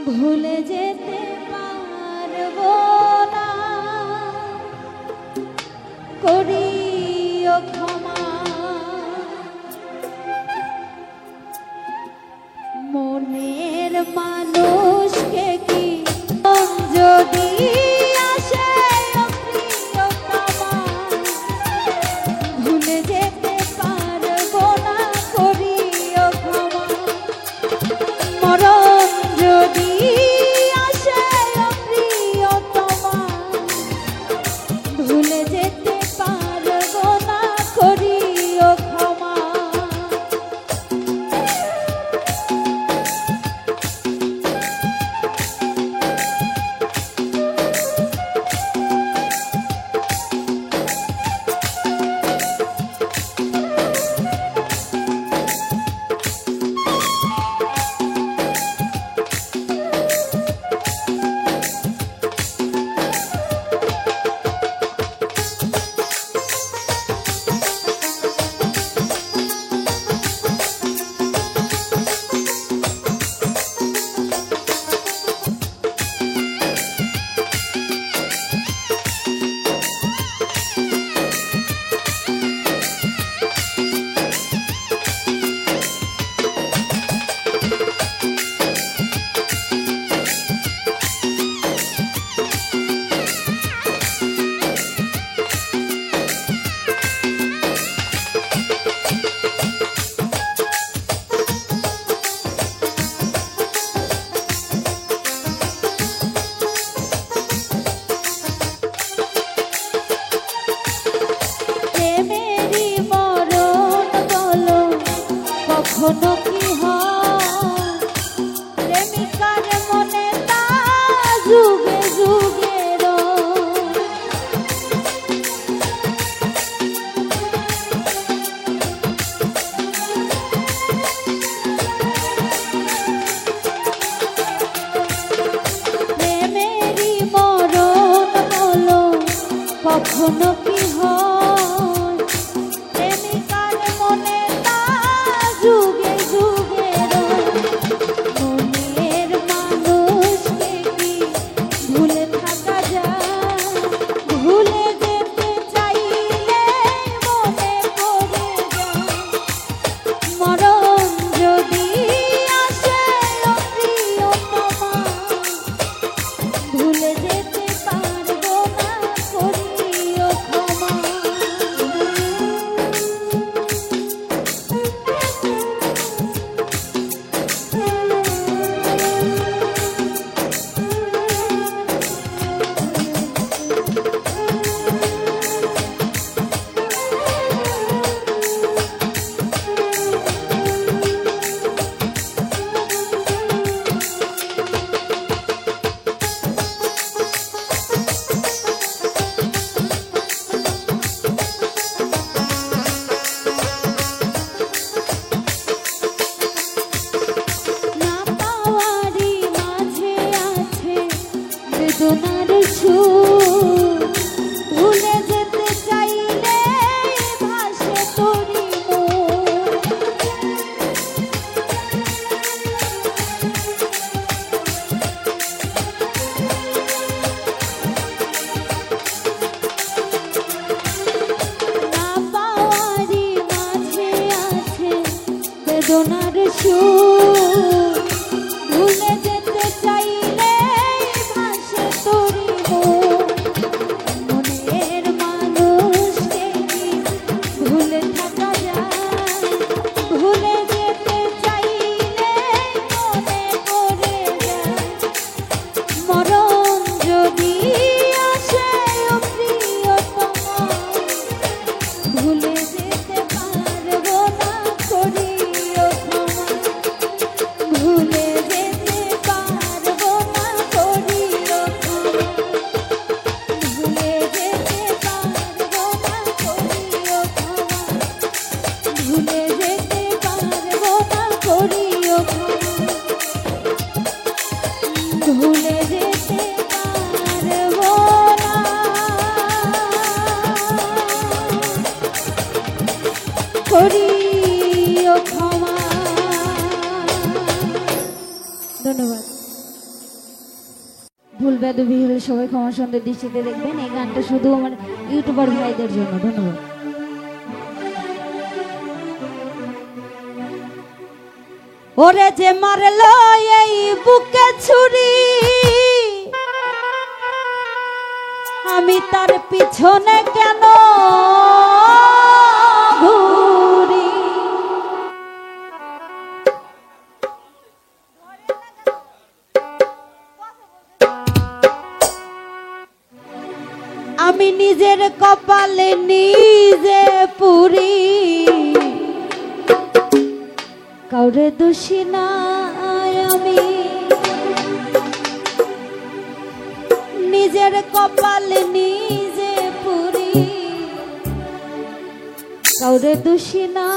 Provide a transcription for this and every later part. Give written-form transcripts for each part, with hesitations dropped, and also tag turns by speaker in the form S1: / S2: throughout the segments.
S1: ভুলে যেতে পারবো না, করিও ক্ষমা। মনের মানুষকে কি যদি আসে প্রিয়তমা, ভুলে যেতে পারবো না, করিও ক্ষমা। মরণ যদি আসে প্রিয়তমা, ভুলে যেতে পারবো না, করিও ক্ষমা। কখনো কি হয় প্রেমিকার মনে তা যুগে যুগে প্রেমেরই মরণ বলো কখনো কি হয় প্রেমিকার মনে তা যুগে যুগে মনের মানুষকে কি ভুলে থাকা যায়? ভুলে যেতে চাইলে মনে পড়ে যায় মরণ যদি আসে প্রিয়তমা, ভুলে যেতে পারবো না, করিও ক্ষমা। বেদনার সুর ভুলে যেতে চাইলে ভাসে তোরি মন। না পাওয়ারই মাঝে আছে বেদনার সুর ভুলে যেতে চাইলে মনের মানুষকে ভুলে থাকা যায়? ভুলে যেতে চাইলে মনে পড়ে যায় মরণ যদি আসে প্রিয়তমা, ভুলে যেতে পারবো না, করিও ক্ষমা। ভুলে যেতে ভুল বেদবি হলে সবাই ক্ষমা সুন্দর দৃষ্টিতে দেখবেন। এই গানটা শুধু আমার ইউটিউবার ভাইদের জন্য। ধন্যবাদ। ওরে যে মারলো এই বুকে ছুরি, আমি তার পিছনে কেন ঘুরি? আমি নিজের কপালে নিজে পুরি, কাউরে দোষী নাই আমি। নিজের কপালে নিজে পুরি, কাউরে দোষী না।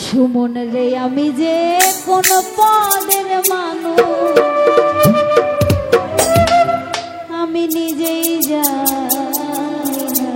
S1: সুমন রে আমি যে কোন পদের মানুষ আমি নিজেই জানি না।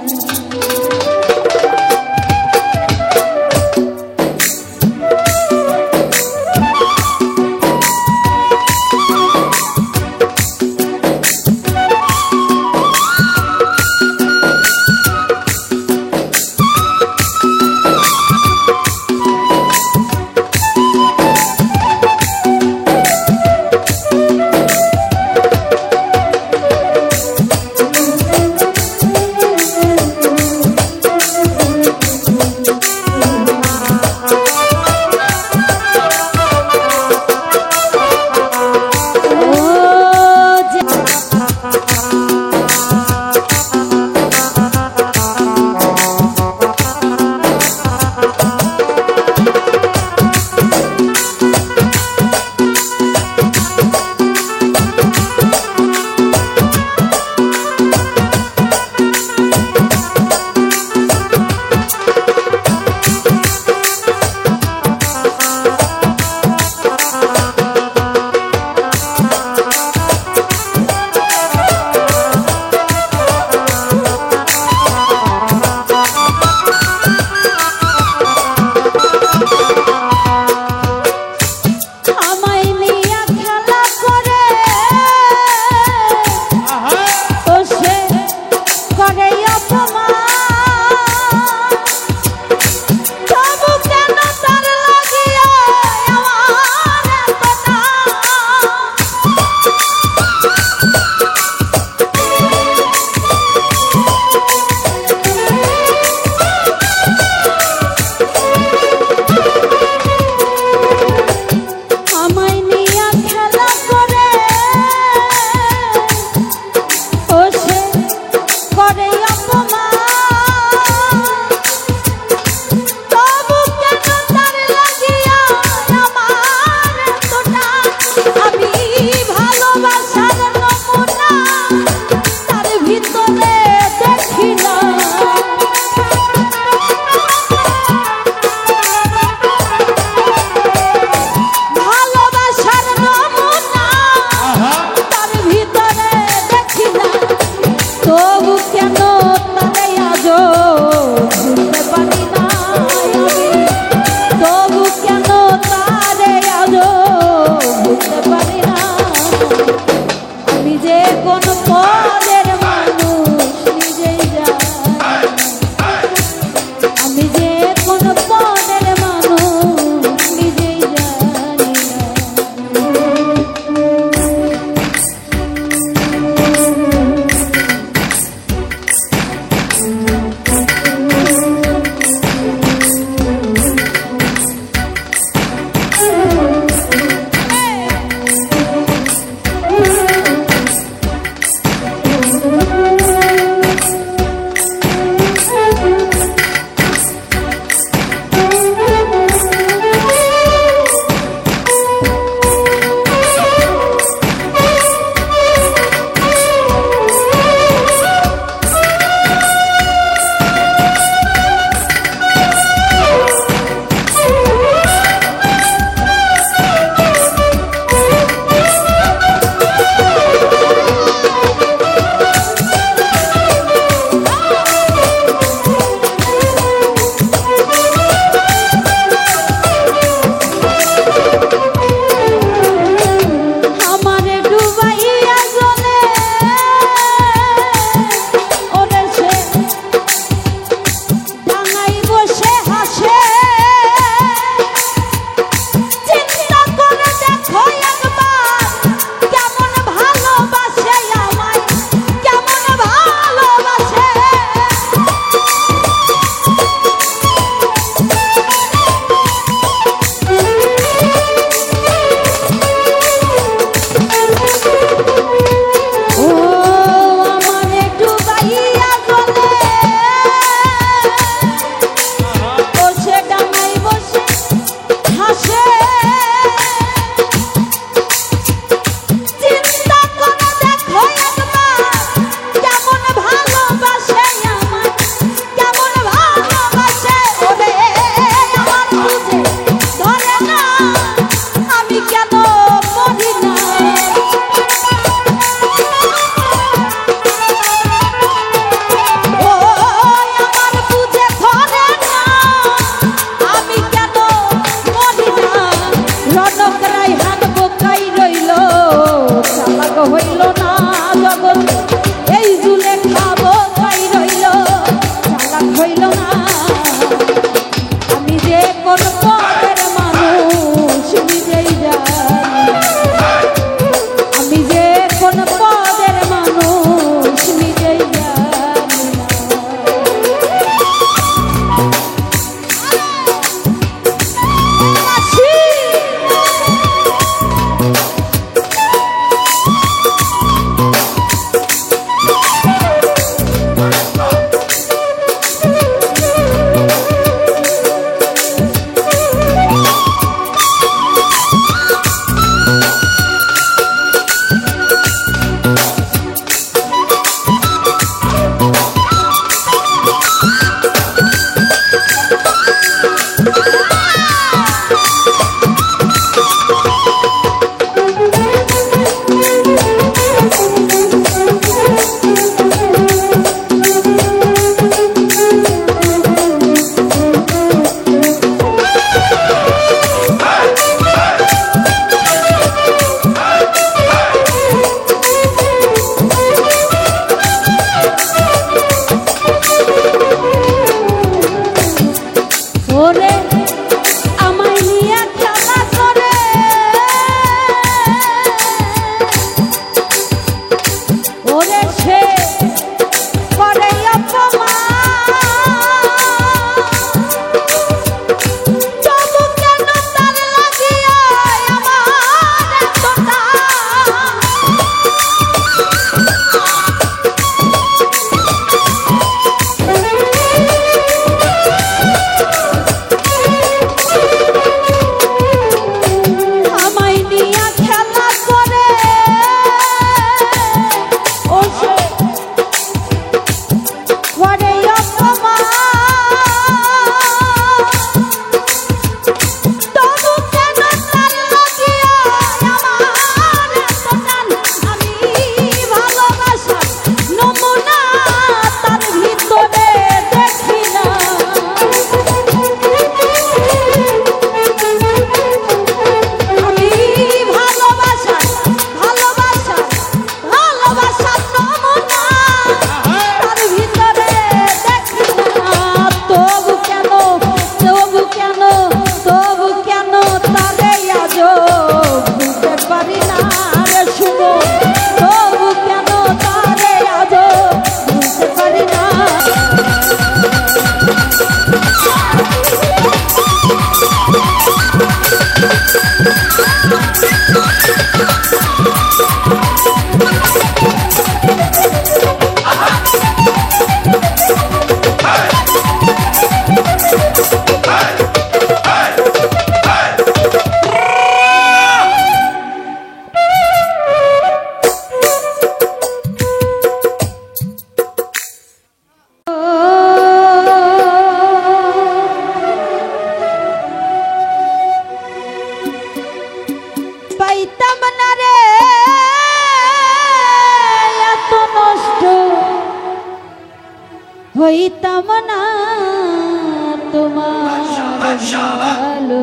S1: ভালো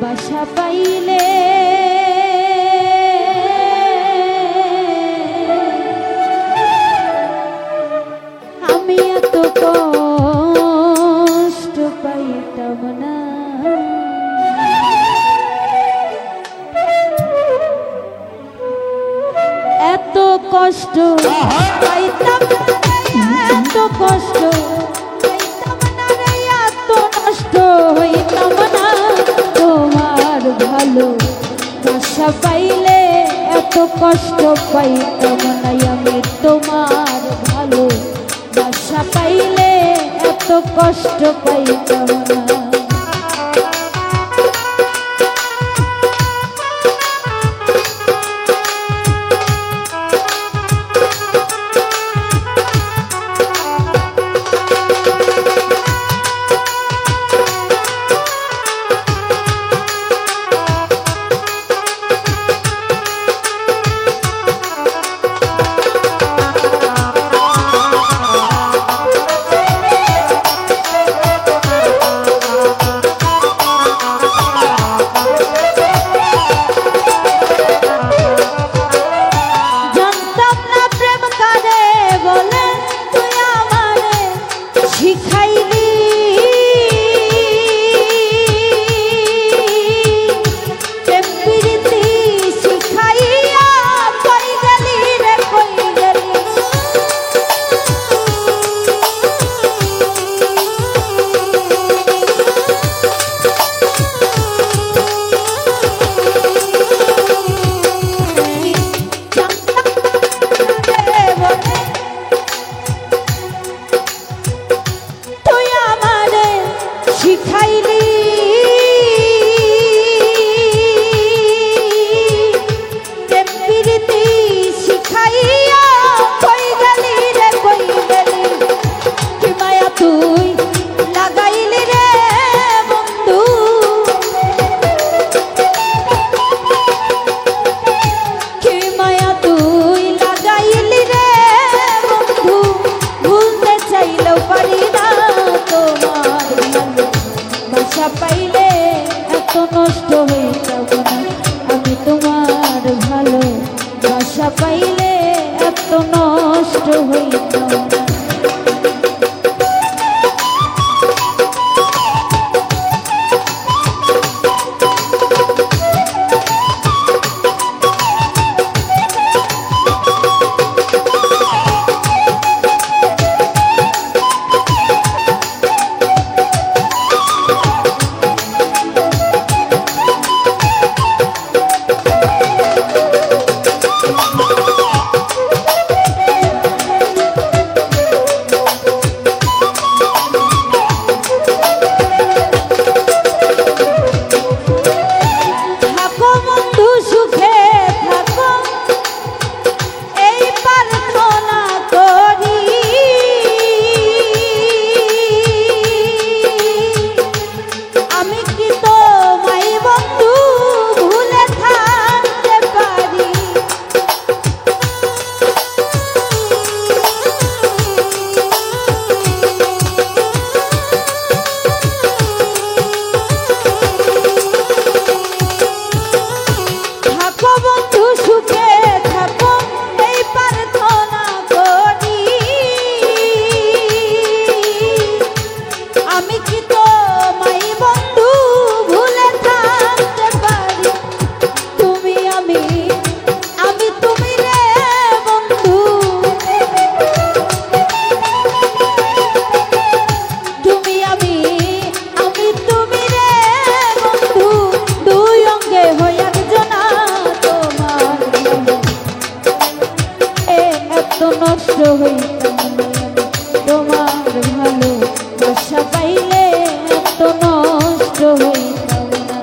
S1: বাসা পাইলে আমি এত কষ্ট পাইতাম না এত কষ্ট পাইতাম এত কষ্ট পাইতাম না রে এত নষ্ট হইতাম না তোমার ভালো বাসা পাইলে এত কষ্ট পাইতাম না আমি তোমার ভালো বাসা পাইলে এত কষ্ট পাইতাম না পাইলে এত নষ্ট হইতাম না আমি তোমার ভালো বাসা পাইলে এত নষ্ট হইতাম না নষ্ট হইতাম না তোমার ভালো বাসা পাইলে এত নষ্ট হইতাম না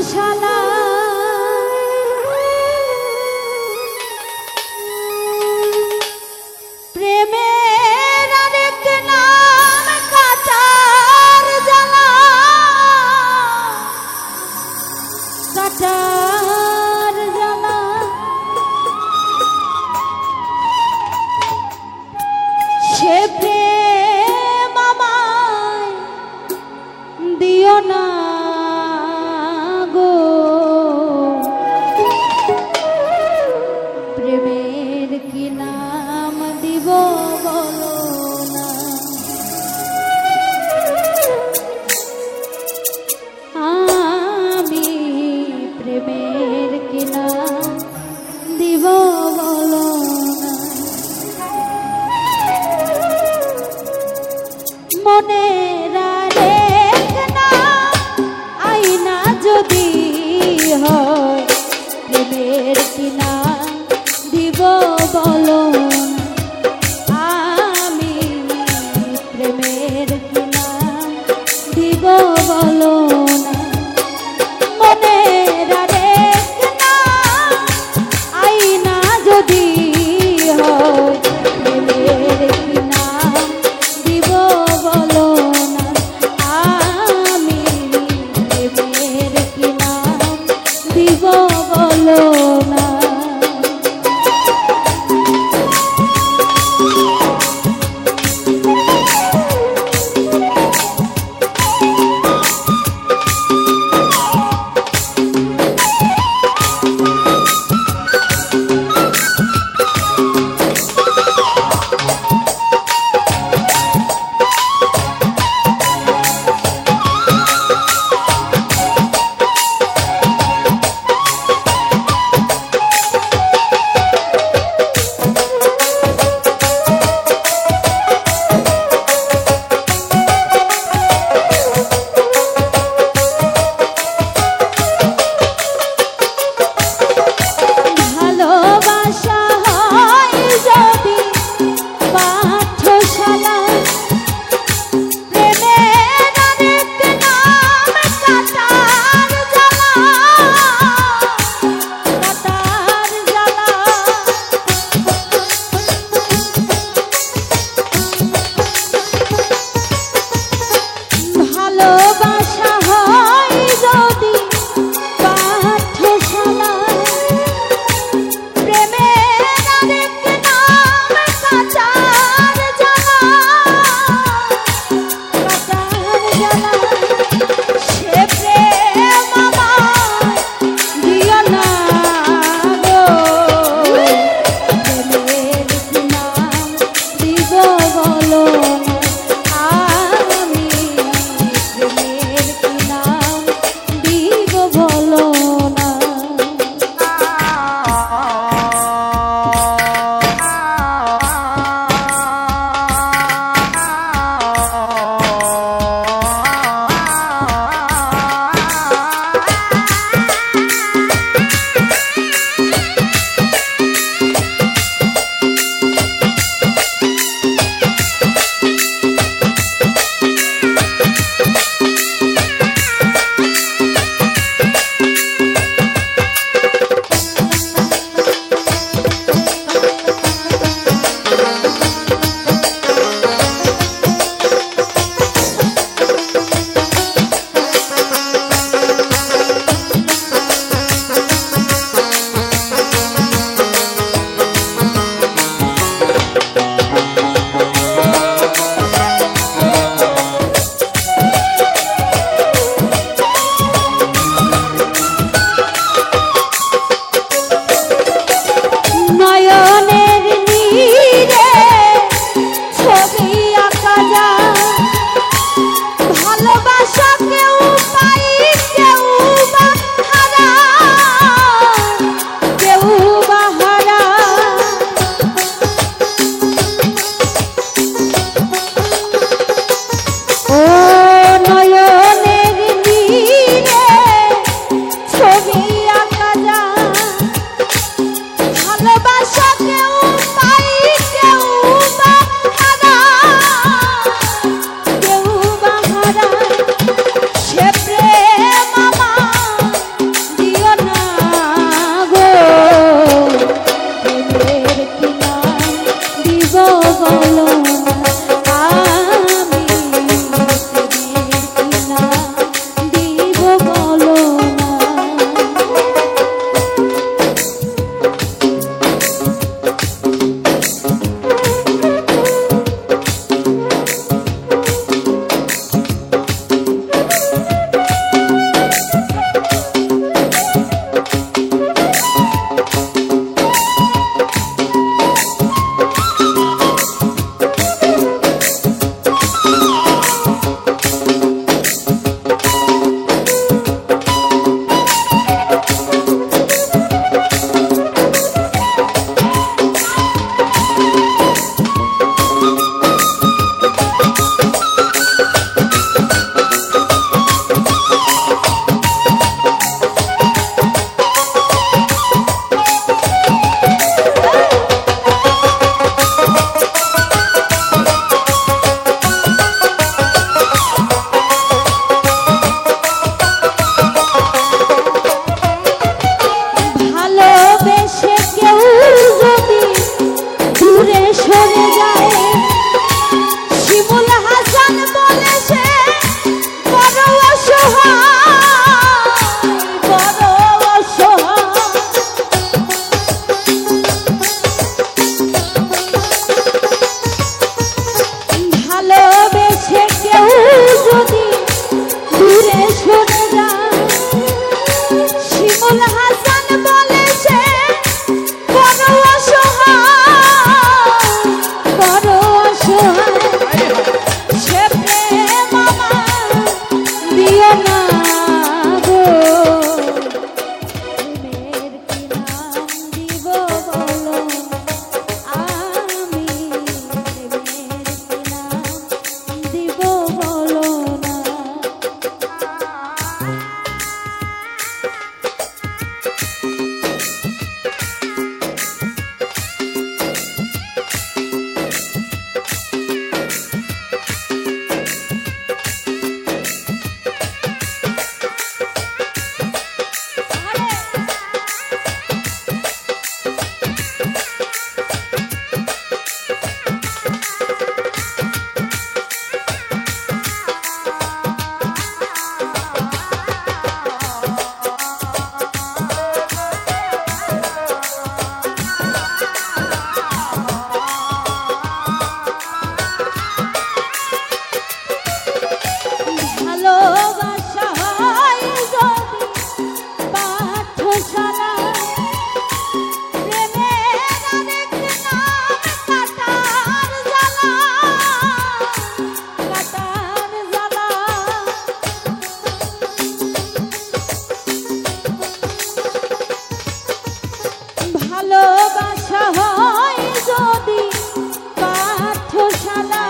S1: শালা প্রেমের আরেক নাম কাটার জ্বালা কাটার জ্বালা সে প্রেম আমায় দিও না গো প্রেমের কি নাম দিব বলো না আমি প্রেমের কি নাম দিব বলো না মনে রাখ না আইনা যদি হয় প্রেমের কি নাম দিব বলো না আমি প্রেমের কি নাম দিব বলো না মনে রাখ না আইনা যদি হয় প্রেমের কি নাম দিব বলো না আমি প্রেমের কি নাম দিব বলো না শিমুল হাসান বলে সে বড় অসহায়, বড় অসহায়, সে প্রেম আমার দিও না গো। প্রেমের কি নাম দিব বলো, আমি প্রেমের কি নাম দিব বলো না। ভালোবাসা হয় যদি পাঠশালা, প্রেমের আরেক নাম কাটার জ্বালা, কাটার জ্বালা। ভালোবাসা হয় যদি পাঠশালা,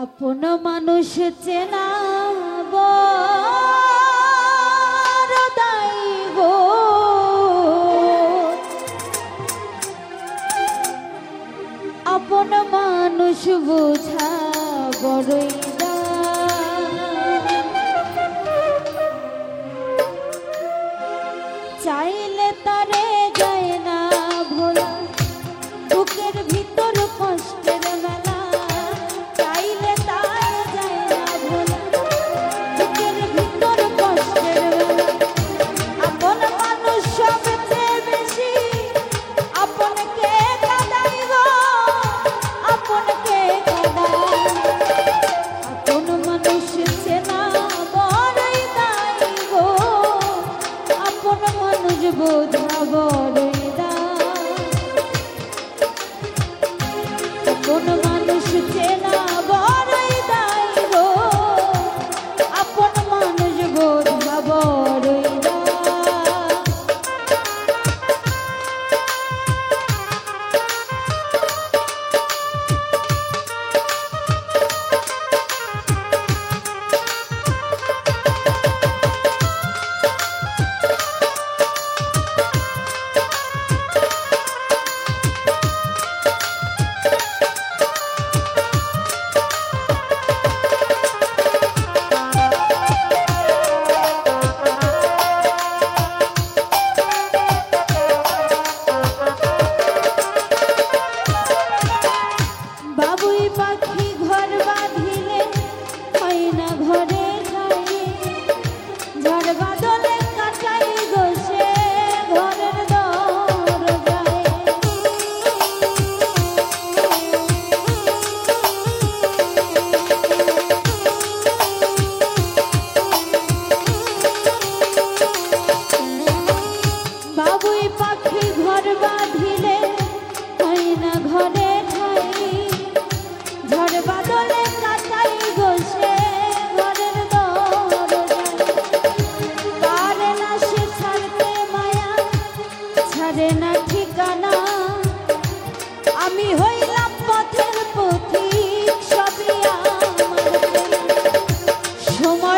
S1: আপন মানুষ চেনা বড় দায় গো, আপন মানুষ বোঝা বড়ই দায়। চাইলে তারে যায় না ভোলা, বুকের ভিতর কষ্টের মেলা, চাইলে তারে যায় না ভোলা,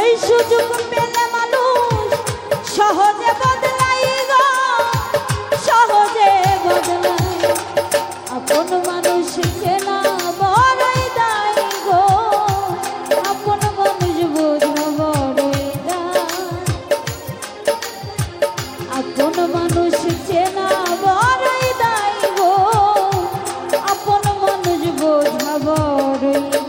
S1: সময় সুযোগ পেলে মানুষ সহজে বদলাই গো, সহজে বদলাই। আপন মানুষ চেনা বড়ই দায় গো, আপন মানুষ বোঝা বড়ই দায়। আপন মানুষ চেনা বড়ই দায় গো, আপন মানুষ বোঝা বড়ই দায়।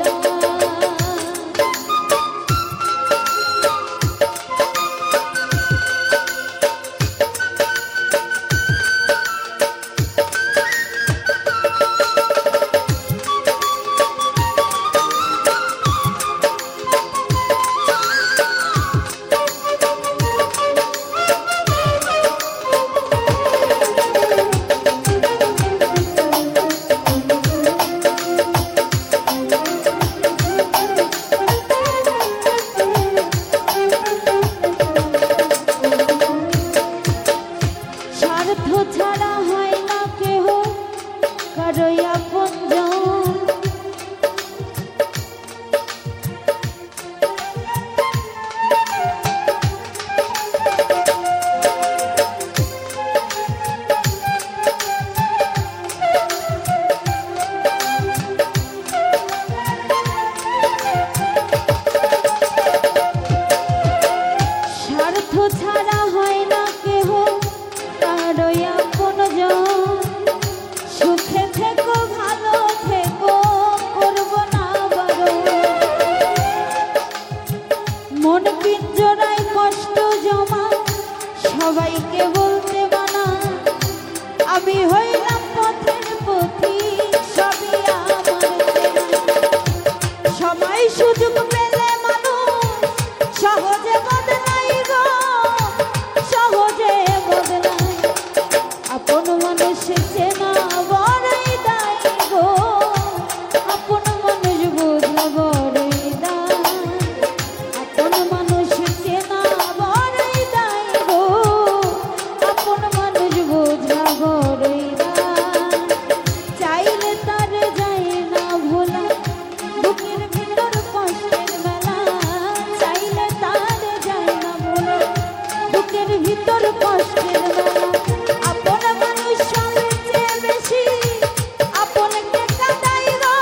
S1: ছাড়া হয় না কেহ কারোই আপনজন। স্বার্থ ছাড়া হয় না কেহ কারোই আপনজন। সুখে থেকো ভালো থেকো করব না বারণ। মন পিঞ্জরায় কষ্ট জমা সবাইকে বলতে মানা। আমি হইলাম পথের পথিক সবই আমার চেনা। সময় সুযোগ পেলে মানুষ সহজে বদলাই গো, সহজে বদলাই। আপন মানুষ চেনা বড়ই দায় গো, আপন মানুষ বোঝা বড়ই দায়। আপন মানুষ চেনা বড়ই দায় গো, আপন মানুষ বোঝা বড়ই দায়। চাইলে তার যায় না ভোলা, বুকের ভিতর কষ্টের বেলা। চাইলে তার যায় না ভোলা, বুকের ভিতর কষ্টের বেলা। আপন মানুষ সবচেয়ে বেশি আপনকে কাঁদাই গো,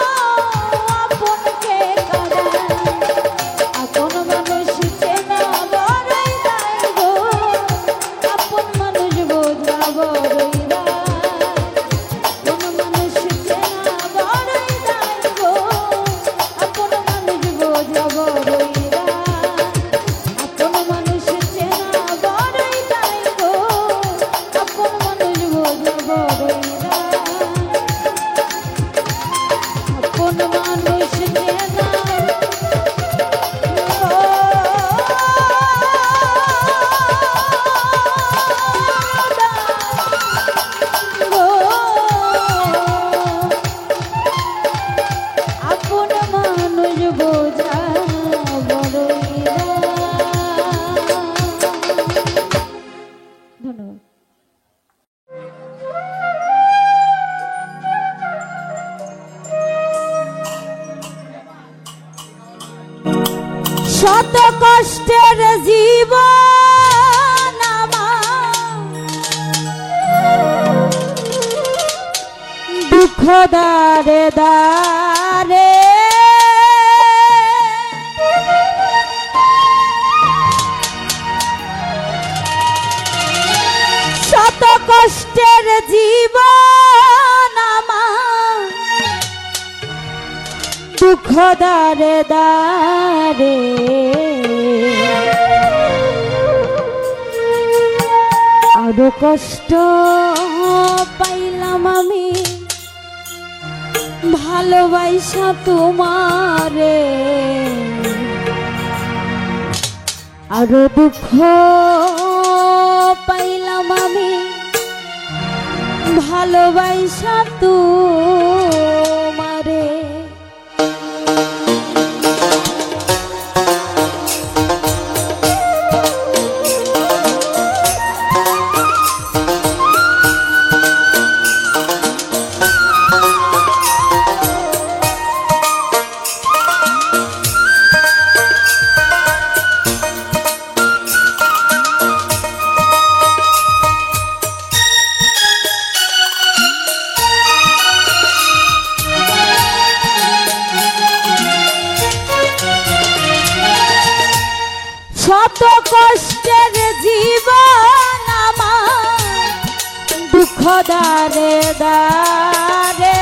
S1: আপনকে কাঁদাই। আপন মানুষ চেনা বড়ই দায় গো, আপন মানুষ বোঝা বড়ই দায়। আপন মানুষ চেনা বড়ই দায় গো, আপন মানুষ বোঝা বড়ই দায়। আপন মানুষ চেনা বড়ই দায় গো, আপন মানুষ বোঝা বড়ই দায়। আপন মানুষ চেনা আপন মানুষ বোঝা বড়ই দায়। ধন্যবাদ। শত কষ্টের জীবন আমার, দুঃখ দারে দারে। শত কষ্টের জীবন আমার, দুঃখ দারে দারে। আরো কষ্ট পাইলাম আমি ভালোবাসা তোমারে। আরো দুঃখ পাইলাম আমি ভালোবাসা তোমারে। শত কষ্টের জীবন আমার দুঃখ দারে দারে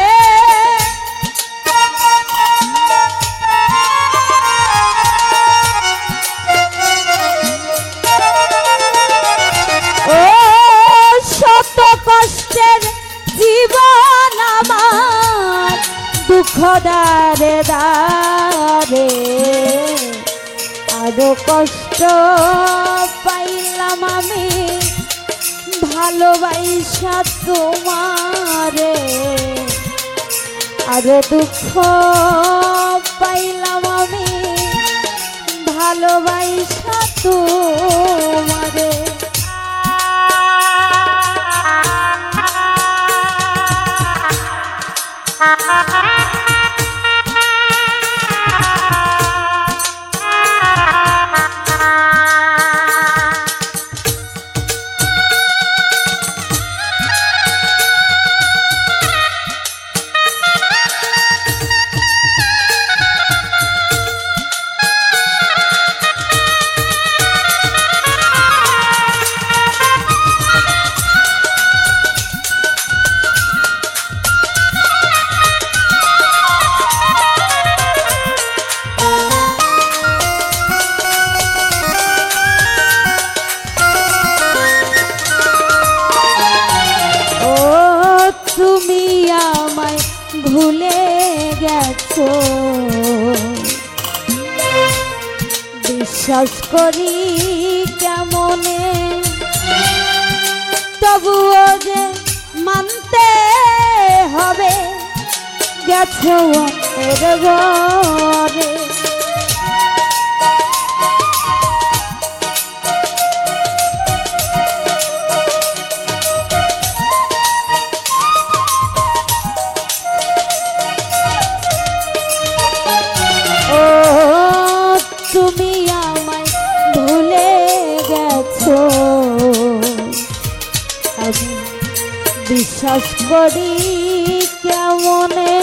S1: ও শত কষ্টের জীবন আমার দুঃখ দারে দারে আরো কষ্ট পাইলাম আমি ভালোবাসা তোমারে আরো দুঃখ পাইলাম আমি ভালোবাসা তোমারে ভুলে গেছো বিশ্বাস করি কেমনে তবুও যে মানতে হবে গেছো অন্যের ঘরে তুমি আমায় ভুলে গেছো আমি বিশ্বাস করি কেমনে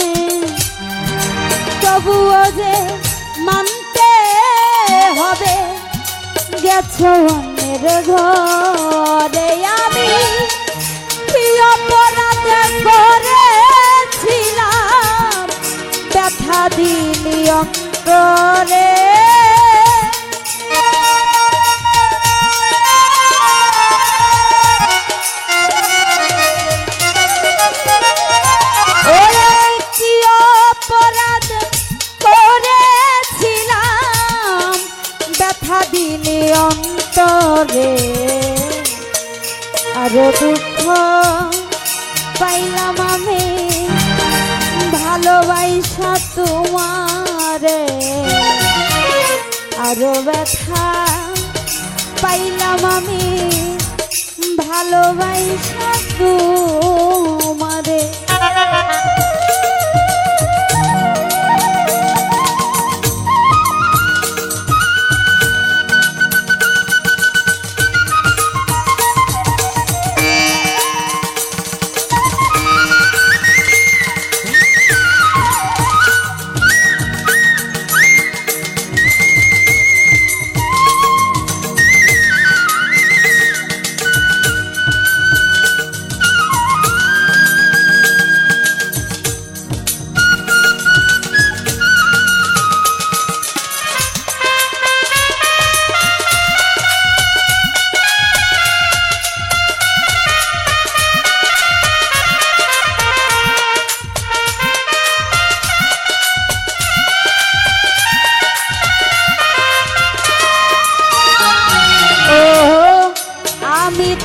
S1: তবুও যে মানতে হবে গেছো অন্যের ঘরে আমি কি অপরাধ করেছিলাম ব্যথা দিলি অন্তরে দিলে অন্তরে আরো দুঃখ পাইলাম আমি ভালোবাসা তোমারে আরো ব্যথা পাইলাম আমি ভালোবাসা তোমারে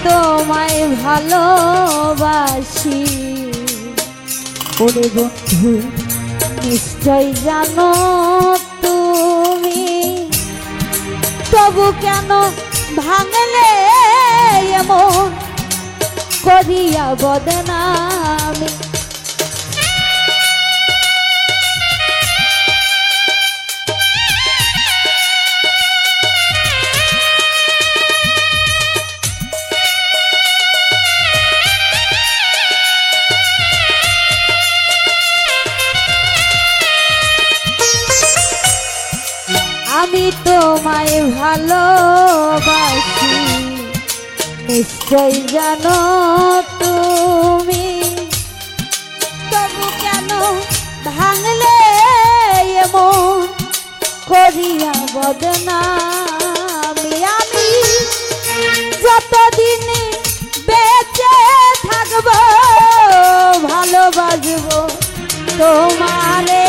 S1: তোমায় ভালোবাসি ওরে বন্ধু নিশ্চয় জানো তুমি তবু কেন ভাঙলে এমন করিয়া বদনামি আমি তোমায় তোমায় ভালোবাসি নিশ্চয় জানো তুমি, তবু কেন ভাঙলে এমন করিয়া বদনামি। আমি যতদিন বেঁচে থাকবো ভালোবাসবো তোমারে।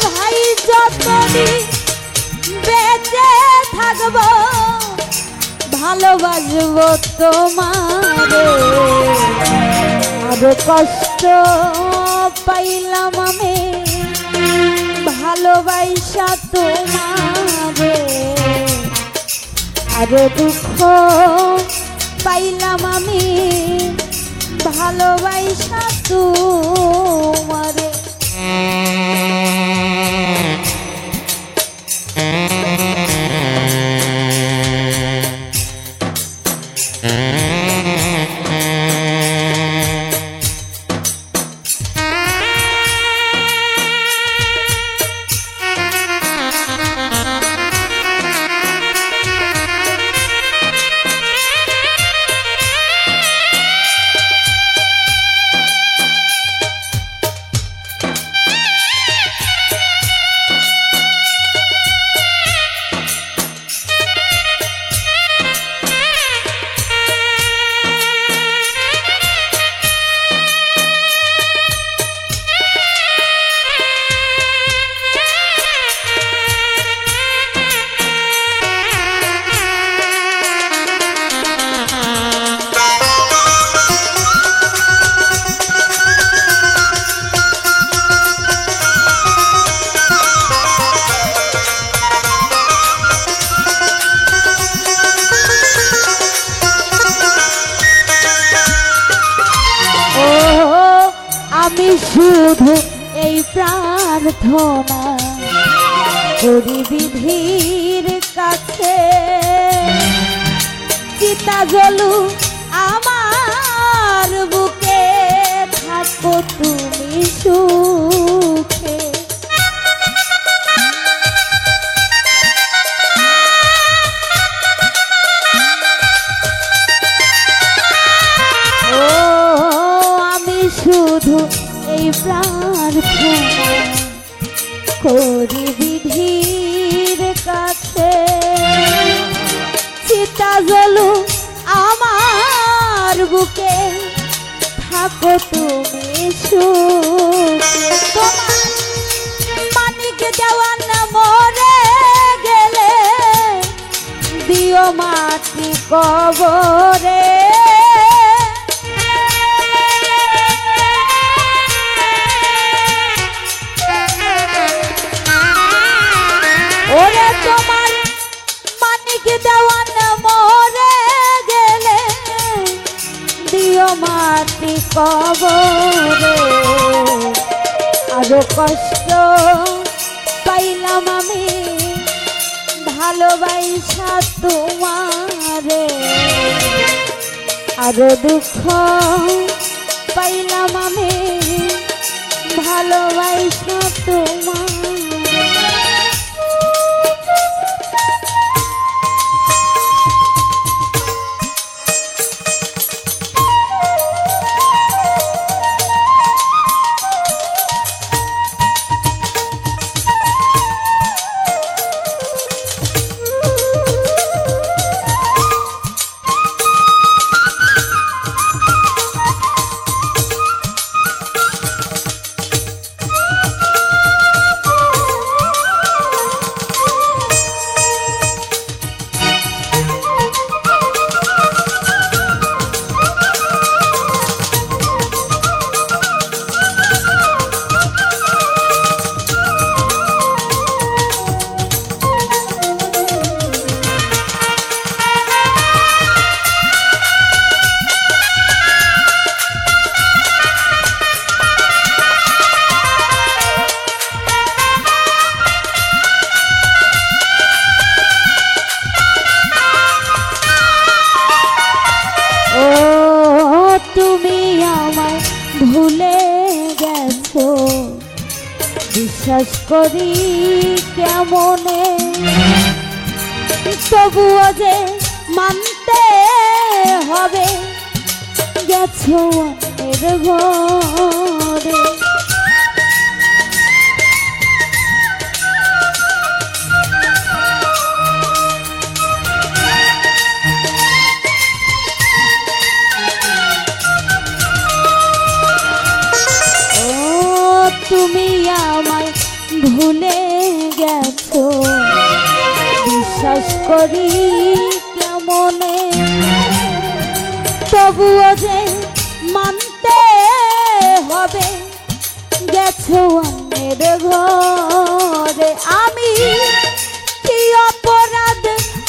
S1: ভাই যতদিন বেঁচে থাকবো ভালোবাসবো তোমারে। আরো কষ্ট পাইলাম আমি ভালোবাসা তোমারে, আরো দুঃখ পাইলাম আমি ভালোবাসা তোমারে। আমি শুধু এই প্রার্থনা করি বিধির কাছে, চিতা জ্বলু আমার বুকে থাকো তুমি সুখে। ও আমি শুধু এই প্রার্থনা করি বিধির কাছে, চিতা জ্বলু আমার বুকে থাকো তুমি সুখে। তোমার মানিক দেওয়ান মরে গেলে দিও মাটি কবরে। ওরে তোমার মানিক দেওয়ান মরে গেলে দিও মাটি কবরে। আরো কষ্ট পাইলাম আমি ভালোবাসা তোমারে, আরো দুঃখ পাইলাম আমি ভালোবাসা তোমার। বিশ্বাস করি কেমনে, তবুও যে মানতে হবে গেছো অন্যের ঘরে। তুমি আমায় ভুলে গেছো, বিশ্বাস করি কেমনে, তবুও যে মানতে হবে গেছো অন্যের ঘরে। আমি কি অপরাধ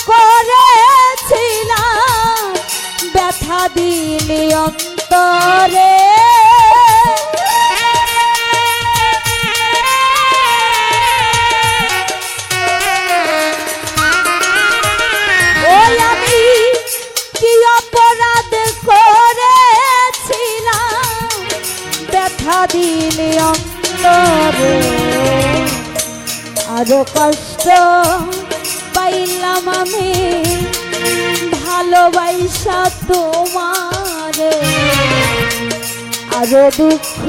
S1: করেছিলাম ব্যথা দিলি অন্তরে, দিলে অন্তরে আরো কষ্ট পাইলাম আমি ভালোবাসা তোমারে, আরো দুঃখ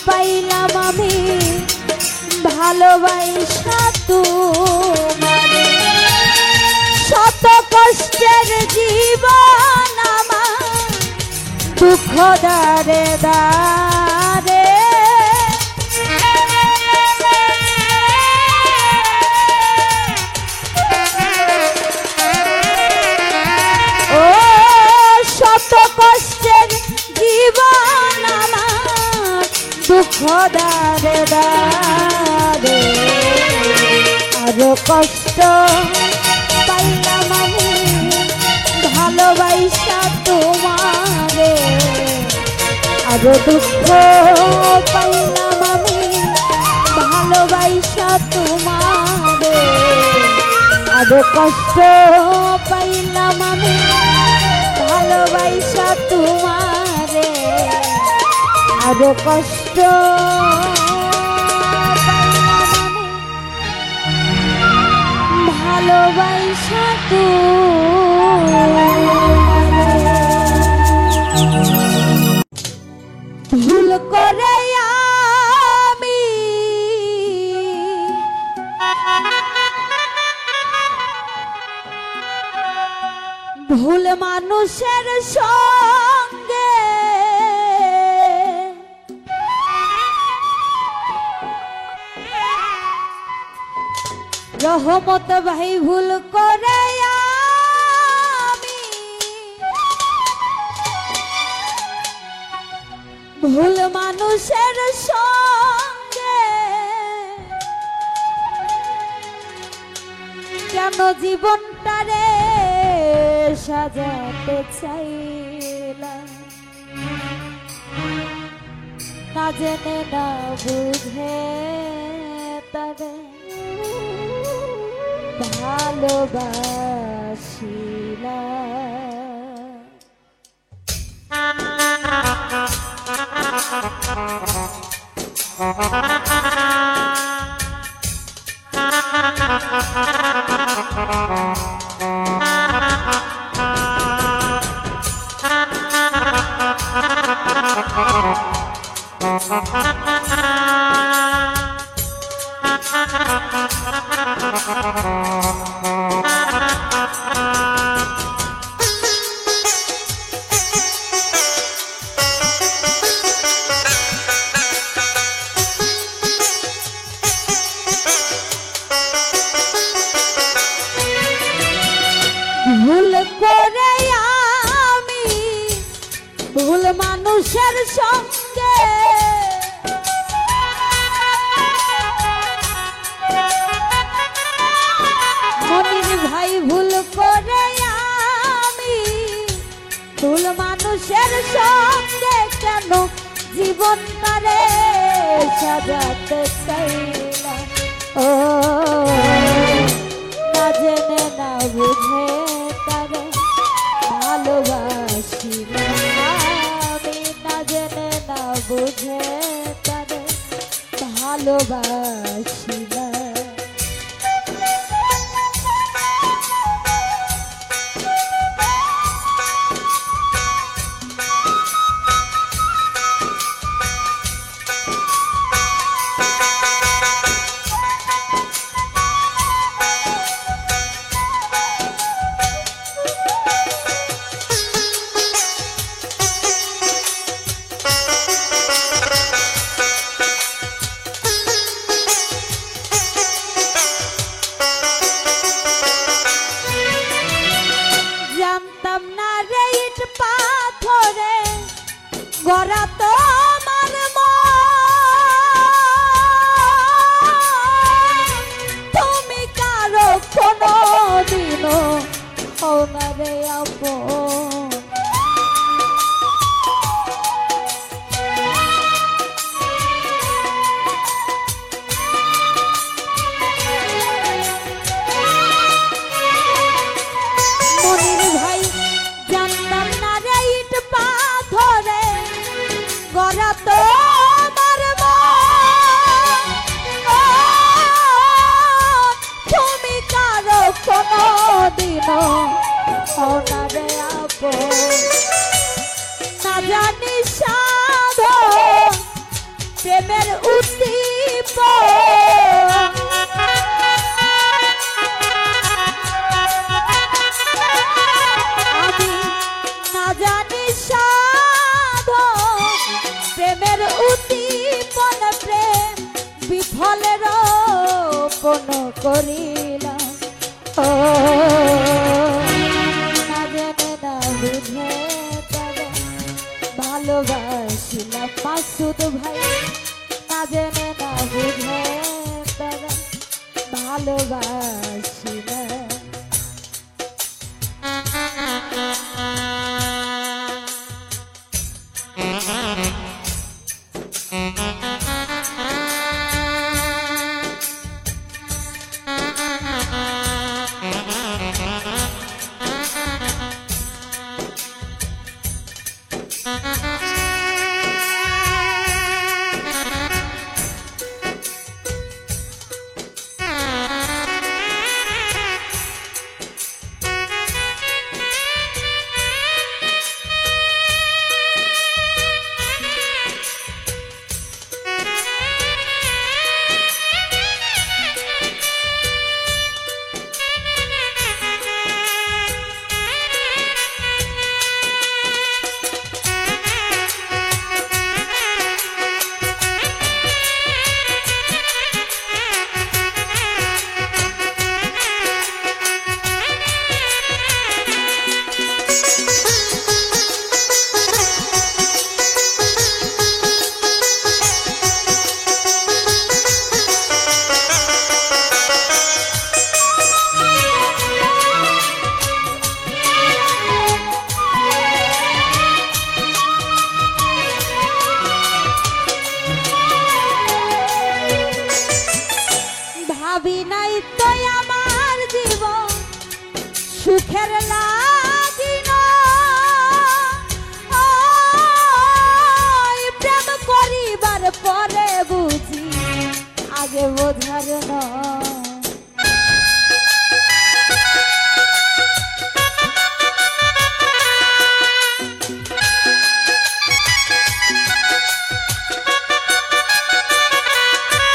S1: পাইলাম আমি ভালোবাসা তোমারে। শত কষ্টের জীবন আমার দুঃখ দারে দারে, ও শত কষ্টের জীবন আমার দুঃখ দারে দারে, আরো কষ্ট পাইলাম আমি ভালোবাসা তোমারে, আরো দুঃখ পাইলাম আমি ভালোবাসা তোমারে, আরো কষ্ট পাইলাম আমি ভালোবাসা তোমারে, আরো কষ্ট পাইলাম আমি ভালোবাসা ভুল করে আমি ভুল মানুষের সঙ্গে রহমত ভাই ভুল করে ভুল মানুষের সঙ্গে কেন জীবনটারে সাজাতে চাইলাম, না জেনে না বুঝে তবে ভুল করে আমি ভুল মানুষের সঙ্গে মনির ভাই ভুল করে আমি ভুল মানুষের সঙ্গে কেন জীবনটারে সাজাতে চাইলাম, ও না জেনে না বুঝে তারে ভালোবাসিলাম, আমি না জেনে না বুঝে তারে ভালোবাসিলা। জানতাম না রে ইট পাথরে গড়া তোমার মন, তুমি কারো কোনো দিনও হও না রে আপন। মনির ভাই জানতাম না রে ইট পাথরে গড়া তোমার মন, তুমি কারো কোনো দিনও হও না রে আপন। না জানি সাধন প্রেমের উদ্দীপন, আমি না জানি সাধন প্রেমের উদ্দীপন, প্রেম বিফলের রোপণ করিলাম। ও না জেনে না বুঝে তবে ভালোবাসিলাম মাসুদ ভাই, না জেনে না বুঝে তবে ভালোবাসিলাম। ভাবি নাই তো আমার জীবন সুখের লাগিন, প্রেম করিবার পরে বুঝি আগে বোঝার না।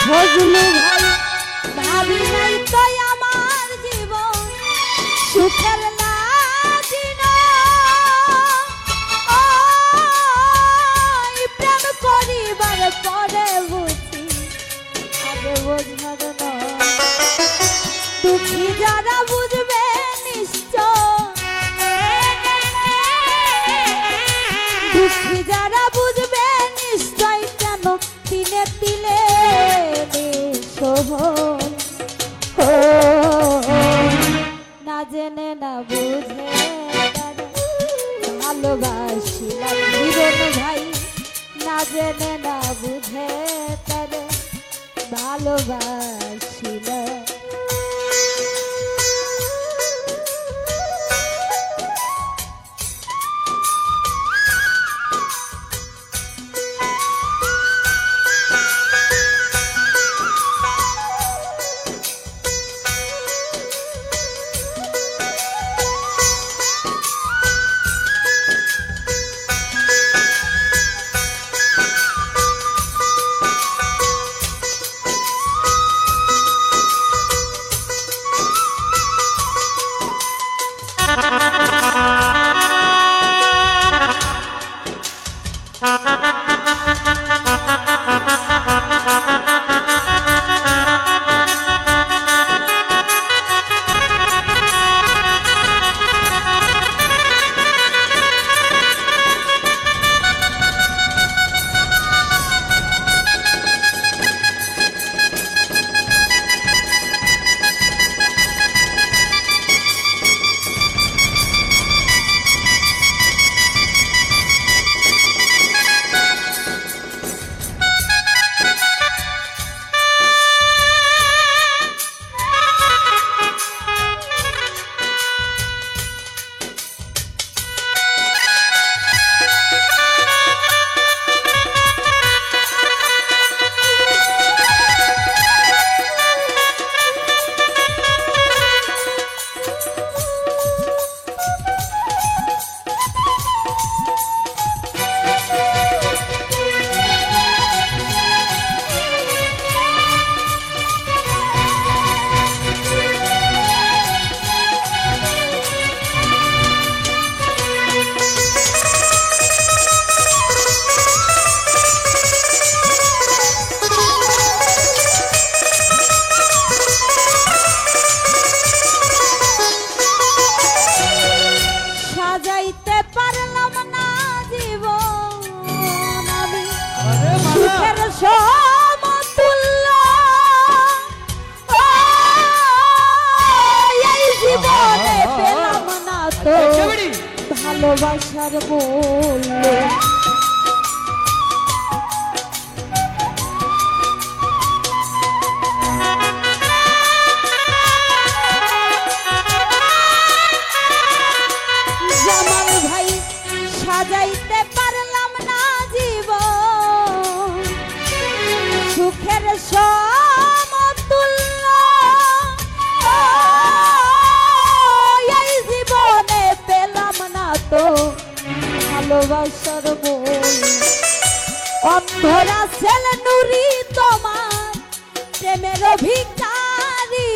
S1: ফজলু ভাই ভাবি নাই তো আমার জীবন সুখের লাগিন, প্রেম করিবার পরে বুঝি আগে বোঝার না। দুঃখী যারা বুঝবে নিশ্চয়, দুঃখী যারা বুঝবে নিশ্চয়, কেন তিলে তিলে শোভন। না জেনে না বুঝে ভালোবাসিলাম জীবন ভাই, না জেনে না বুঝে তারে ভালোবাসিলাম। সুখের সমতুল্য এই জীবনে পেলাম না তো ভালোবাসার মূল্য। জামাল ভাই সাজাইতে পারলাম না জীবন সুখের সমতুল্য এই জীবনে পেলাম না তো ভালোবাসার মূল্য। অন্ধরা ছেলে নুরি তোমার প্রেমের ভিখারি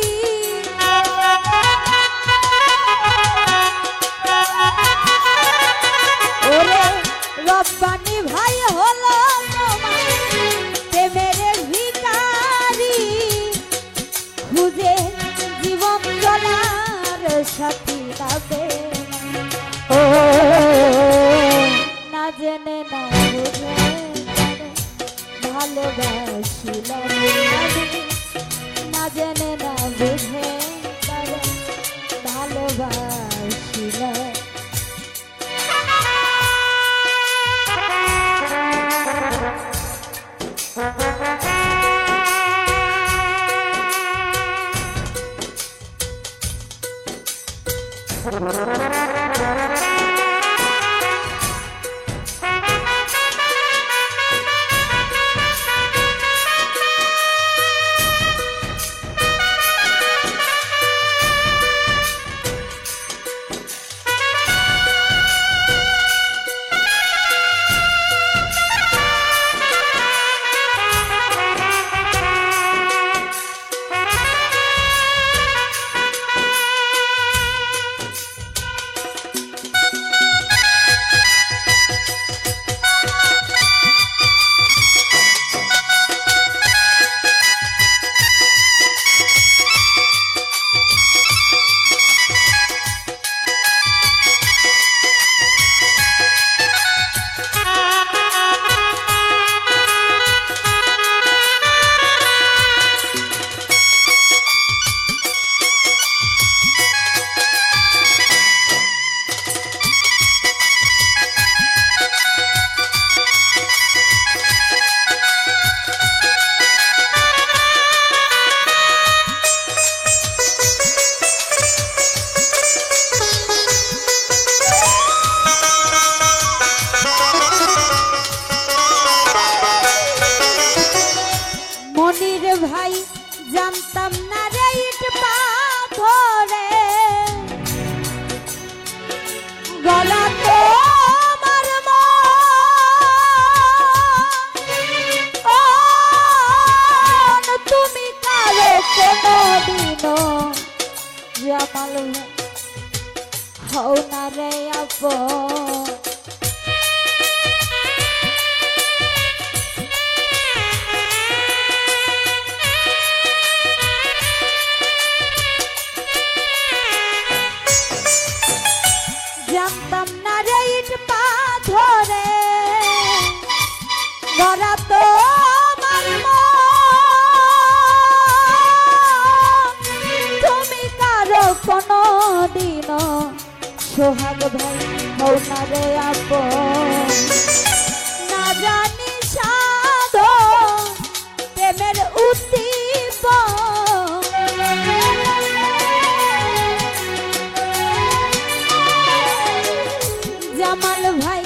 S1: ওরে রব্বানি ভাই হলো তোমার প্রেমের ভিখারি খুঁজে জীবন চলার সাথী পাবে ও না জেনে না বুঝে ভালোবাসিলাম না জেনে না বুঝে ভালোবাসিলাম। ভাই জানতাম না রে ইট পাথরে গলা তো আমার মন তুমি কারো কোনদিনও জামাল হও না রে আপন জানতাম না রে ইট পাথরে গড়া তো আমার মন তুমি কারো কোনদিনও সোহাগ ভাই হও না রে আপন না জানি সাধন প্রেমের উদ্দীপন জামাল ভাই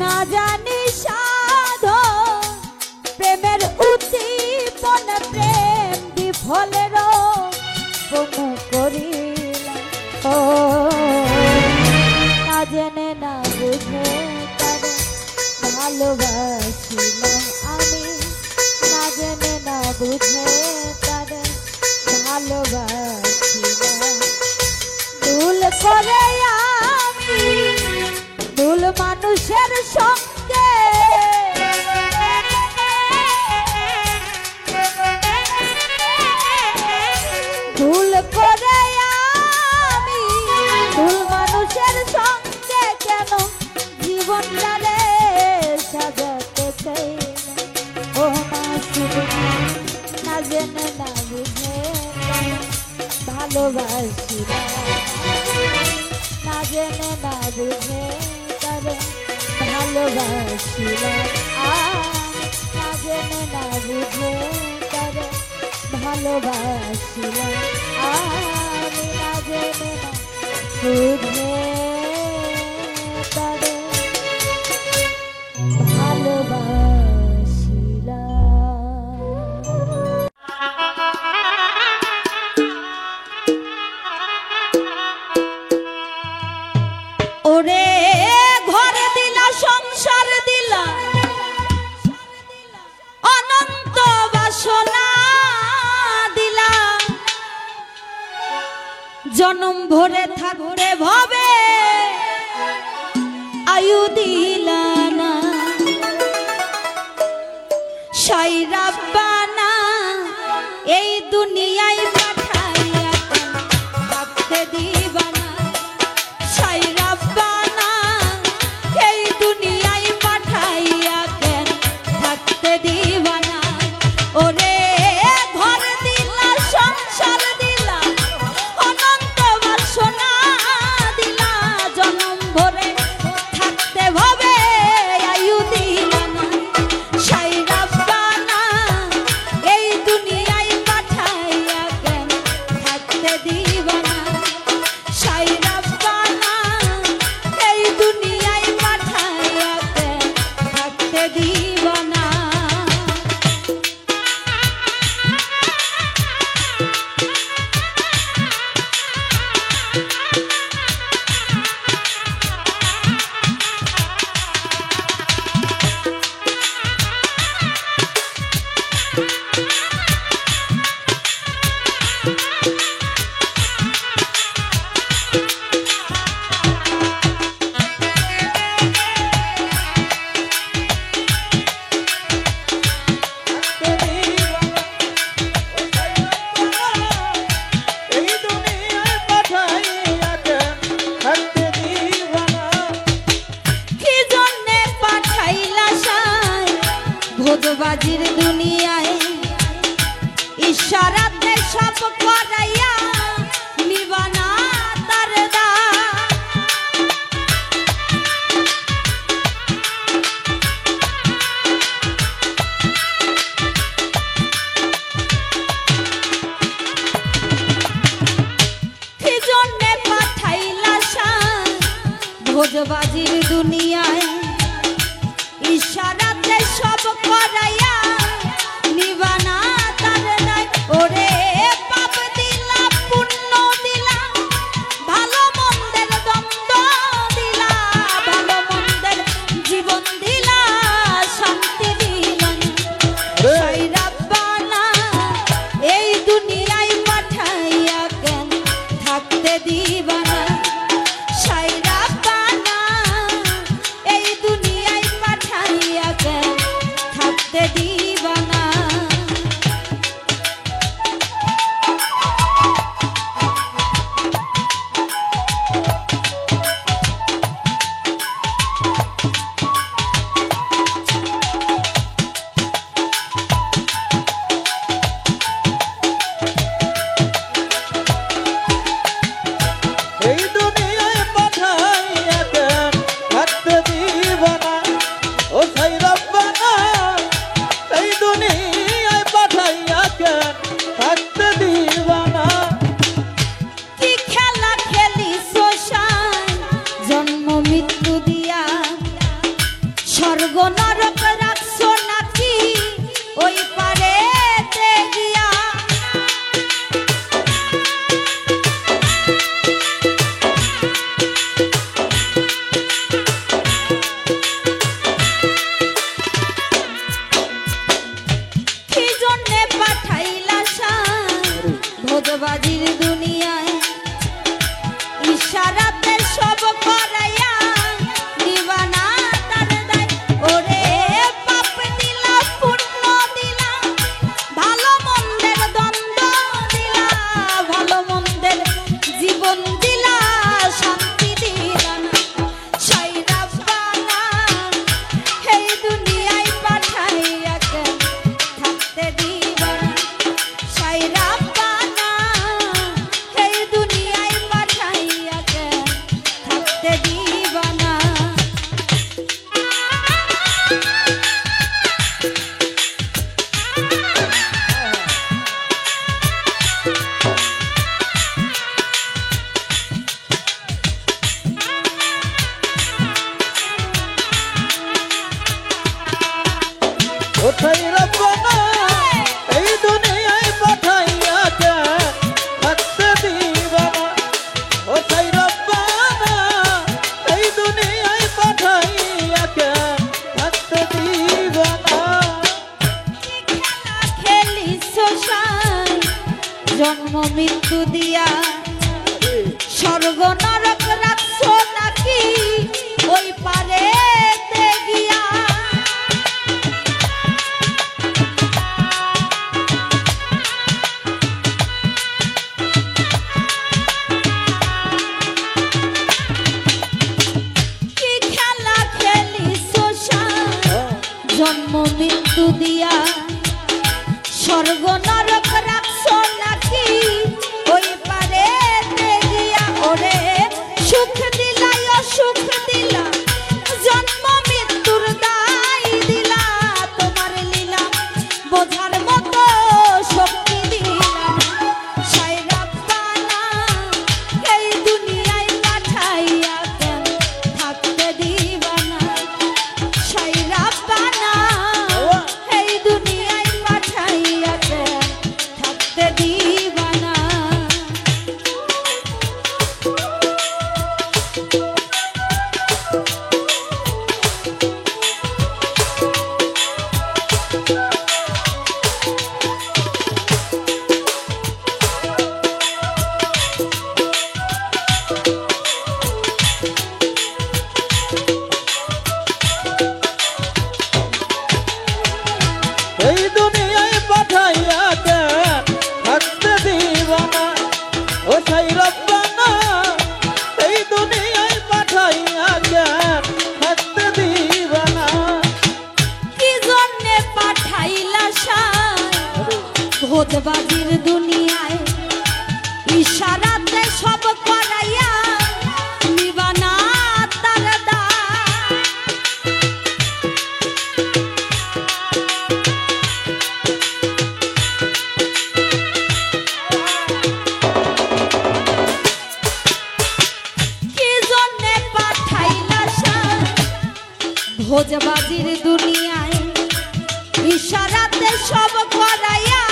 S1: না জানি সাধন প্রেমের উদ্দীপন প্রেম বিফলের কোনো করিলাম ও না জেনে না বুঝে তারে ভালোবাসিলাম আমি না জেনে না বুঝে তারে ভালোবাসিলাম ভুল করে আমি ভুল মানুষের সঙ্গে ভুল করে আমি ভুল মানুষের সঙ্গে কেন জীবনটারে সাজাতে সেই ও মাসুদ না জেনে না বুঝে ভালোবাসিলাম না জেনে না বুঝে তারে ভালোবাসিলাম না জেনে না বুঝে তারে ভালোবাসিলাম আমি না জেনে না বুঝে তারে
S2: ওরে ঘরে দিলা সংসার দিলা অনন্ত বাসনা দিলা জনম ভরে থাকতে ভবে আয়ু দিলা না সাই রাব্বানা এই দুনিয়ায় পাঠাইয়া থাকতে দিবা না সাই রাব্বানা এই দুনিয়ায় পাঠাইয়া কেন থাকতে দিবা না ওরে ঘর দিলা সংসার দিলা অনন্ত বাসনা দিলা জনম ভরে থাকতে ভবে আয়ু দিলা না সাই রাব্বানা এই দুনিয়ায় পাঠাইয়া কেন থাকতে দিবা না সাই রাব্বানা এই দুনিয়ায় পাঠাইয়া কেন থাকতে দিবা না ভোজবাজির দুনিয়ায় ইশারাতে সব করাইয়া নিবানা তার দা কি জন্যে পাঠাইলা সাই ভোজবাজির দুনিয়ায় ইশারাতে সব করাইয়া নিবানা তার নাই ওরে পাপ দিলা পুণ্য দিলা ভালো মন্দের দ্বন্দ্ব দিলা ভালো মন্দের জীবন দিলা শান্তি দিলা সাই রাব্বানা এই দুনিয়ায় পাঠাইয়া কেন থাকতে দিবা না সাই রাব্বানা এই দুনিয়ায় পাঠাইয়া কেন থাকতে দিবা না
S3: এই দুনিয়ায় পাঠাইয়া কেন থাকতে দিবা না ও সাই রাব্বানা এই দুনিয়ায় পাঠাইয়া কেন থাকতে দিবা না
S2: কি খেলা খেলিছো সাই জন্ম মৃত্যু দিয়া স্বর্গ নরক রাখছো নাকি ওই পারেতে গিয়া কি জন্যে পাঠাইলা সাই ভোজবাজির দুনিয়ায় ইশারাতে সব করাইয়া নিবানা তার দায় ওরে পাপ দিলা পুণ্য দিলা ভালো মন্দের দ্বন্দ্ব দিলা ভালো মন্দের জীবন দিলা শান্তি দিলা না সাই রাব্বানা এই দুনিয়ায়
S3: সাই রব্বানা এই দুনিয়ায় পাঠাইয়া কেন থাকতে দিবা না ও সাই রব্বানা এই দুনিয়ায় পাঠাইয়া কেন থাকতে দিবা না
S2: খেলিস সাই জন্ম মৃত্যু দিয়া স্বর্গ নরক রাখছো নাকি ওই পারে গিয়া কি খেলা খেলিস জন্ম মৃত্যু দিয়া স্বর্গ নরক রাখছো নাকি ওই পারে গিয়া ওরে সুখ দিলা অসুখ দিলা জন্ম মৃত্যুর দায় দিলা তোমার লীলা বোঝার মতো শক্তি দিলা সাই রব্বানা এই দুনিয়ায় পাঠাইয়া কেন থাকতে দিবা না সাই রব্বানা এই দুনিয়ায় পাঠাইয়া কেন থাকতে দিবা না
S3: এই দুনিয়ায় পাঠাইয়া কেন থাকতে দিবা না ও সাই রব্বানা এই দুনিয়ায় পাঠাইয়া কেন থাকতে দিবা না
S2: কি জন্যে পাঠাইলা সাই ভোজবাজির দুনিয়ায় ইশারাতে সব করাইয়া নিবানা তার দায় কি জন্যে পাঠাইলা সাই ভোজবাজির দুনিয়ায় ইশারাতে সব করাইয়া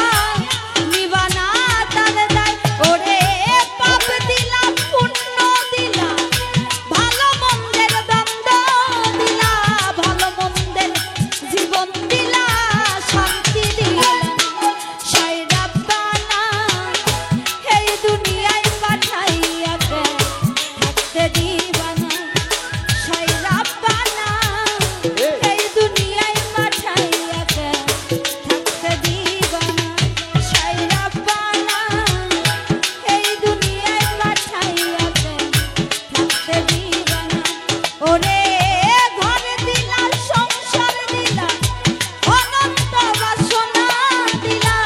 S2: নিবানা তার দায় ওরে পাপ দিলা পুণ্য দিলা ভালো মন্দের দ্বন্দ্ব দিলা ভালো মন্দের জীবন দিলা শান্তি দিলা সাই রব্বানা এই দুনিয়ায় পাঠাইয়া কেন থাকতে দিবা না সাই রব্বানা এই দুনিয়ায় পাঠাইয়া কেন থাকতে দিবা না সাই রব্বানা এই দুনিয়ায় পাঠাইয়া কেন থাকতে দিবা না ওরে ঘর দিলা সংসার দিলা অনন্ত বাসনা দিলা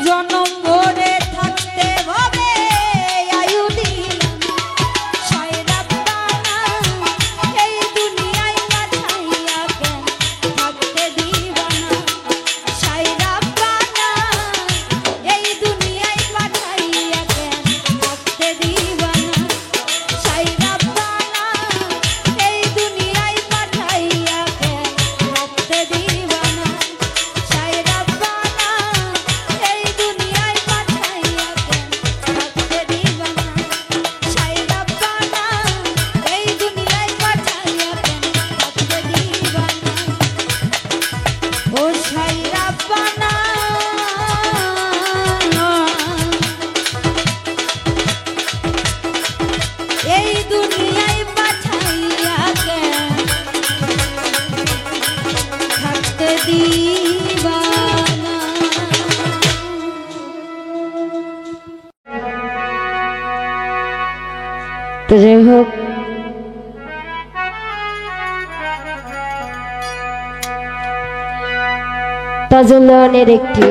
S2: জনম ভরে থাকতে হবে আয়ু দিলা সাই রব্বানা এই দুনিয়ায় পাঠাইয়া কেন থাকতে দিবা না সাই রব্বানা এই দুনিয়ায় পাঠাইয়া কেন থাকতে দিবা না সাই রব্বানা এই দুনিয়ায় পাঠাইয়া কেন থাকতে দিবা না সাই রব্বানা এই দুনিয়ায় পাঠাইয়া কেন থাকতে দিবা না সাই রব্বানা এই দুনিয়ায় পাঠাইয়া কেন থাকতে দিবা না ও সাই রব্বানা এই দুনিয়ায় পাঠাইয়া কেন থাকতে দিবা না
S1: তো যাই হোক, তাজুল্লানের একটি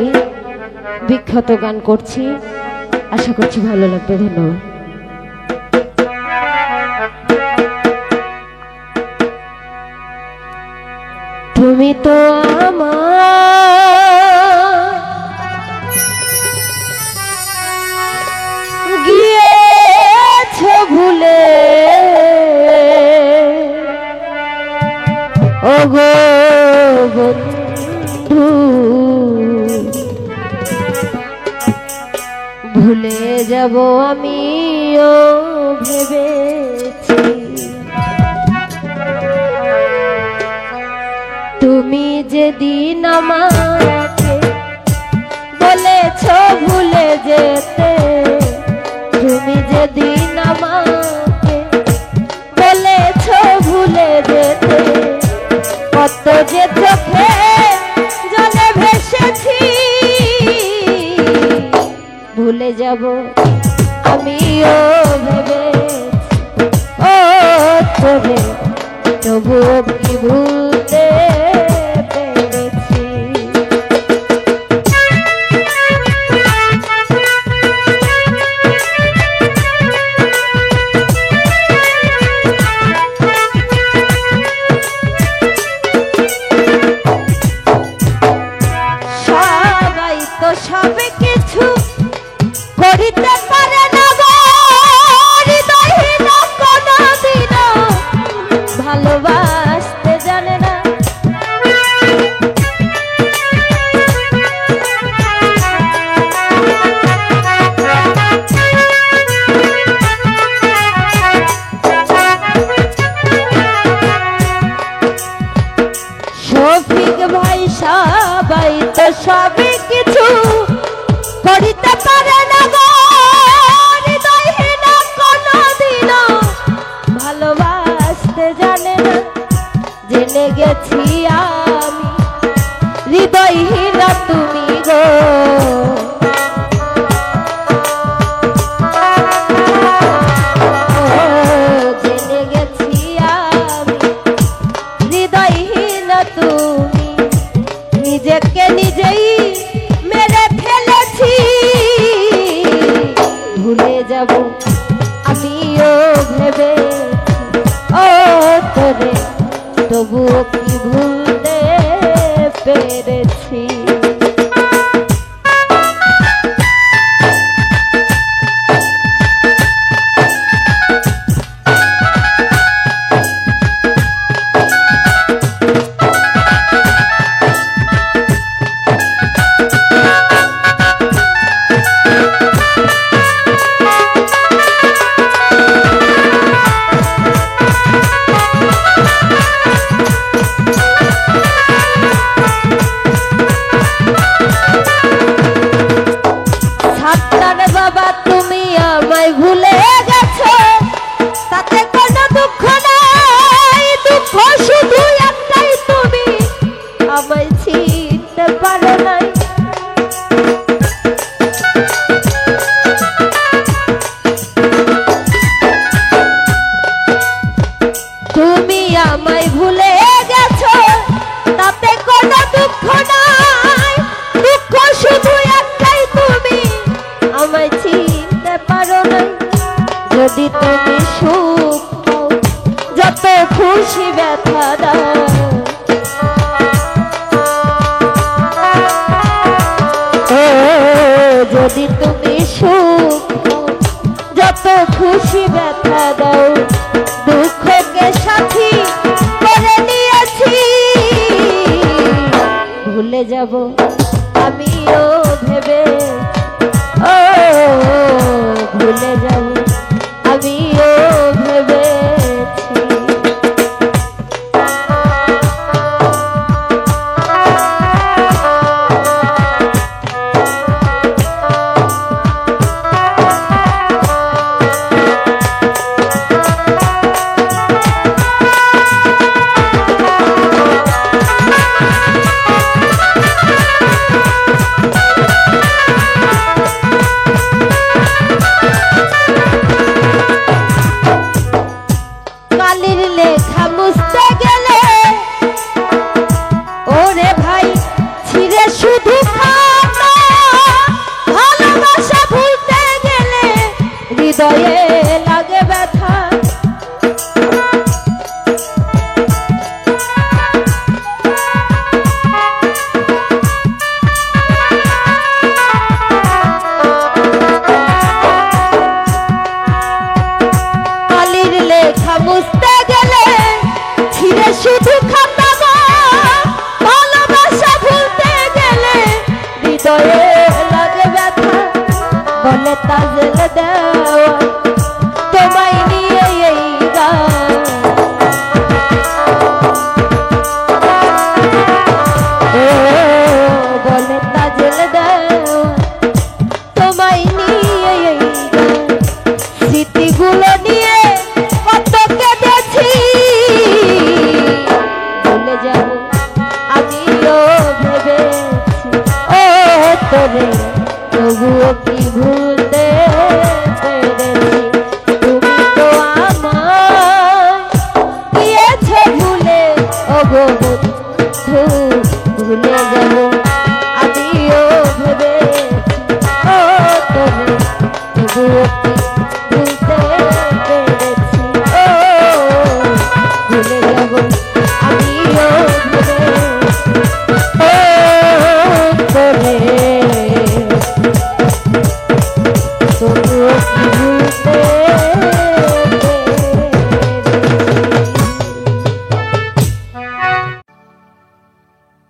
S1: বিখ্যাত গান করছি, আশা করছি ভালো লাগবে। ধন্যবাদ। তুমি তো আমার গিয়েছ ভুলে, ওগো বন্ধু ভুলে যাব আমিও ভেবেছি তুমি যেদিন আমাকে বলেছ ভুলে যেতে তুমি যেদিন আমাকে বলেছ ভুলে যেতে কত যে চোখে জলে ভেসেছি ভুলে যাব আমিও ভেবেছি ও তোরে তবুও কি ভুলতে পেরেছি সবাই তো সব কিছু করিতে পারে না গো হৃদয়হীন কোনদিনও ভালোবাসতে জানে না শফিক ভাই সবাই তো সবই কিছু করিতে পারে না গো হৃদয়হীন কোনদিনও ভালোবাসতে জানে না জেনে গেছি আমি হৃদয়হীন তুমি গো জেনে গেছি আমি হৃদয়হীন তুমি নিজেকে নিজেই মেরে ফেলেছি ভুলে যাব আমিও ভেবে ও তোরে তবুও কি ভুলতে পেরেছি বাবা তুমি আমায় ভুলে গেছো তাতে কোনো দুঃখ নাই দুঃখ শুধু একটাই তুমি আমায় চিনতে পারো নাই তুমি আমায় ভুলে গেছো তাতে কোনো দুঃখ নাই দুঃখ শুধু একটাই তুমি আমায় চিনতে পারো নাই যদি তুমি সুখ পাও যত খুশি ব্যথা দাও যদি তুমি সুখ পাও যত খুশি ব্যথা দাও দুঃখকে সাথী করে নিয়েছি ভুলে যাব আমিও ভেবে ও ভুলে যাব আমিও ভেবেছি ভুলে যাব আমিও ভেবেছি ও তোরে তবুও কি ভুলতে পেরেছি ও ভুলে যাব আমিও ভেবেছি ও তোরে তবুও কি ভুলতে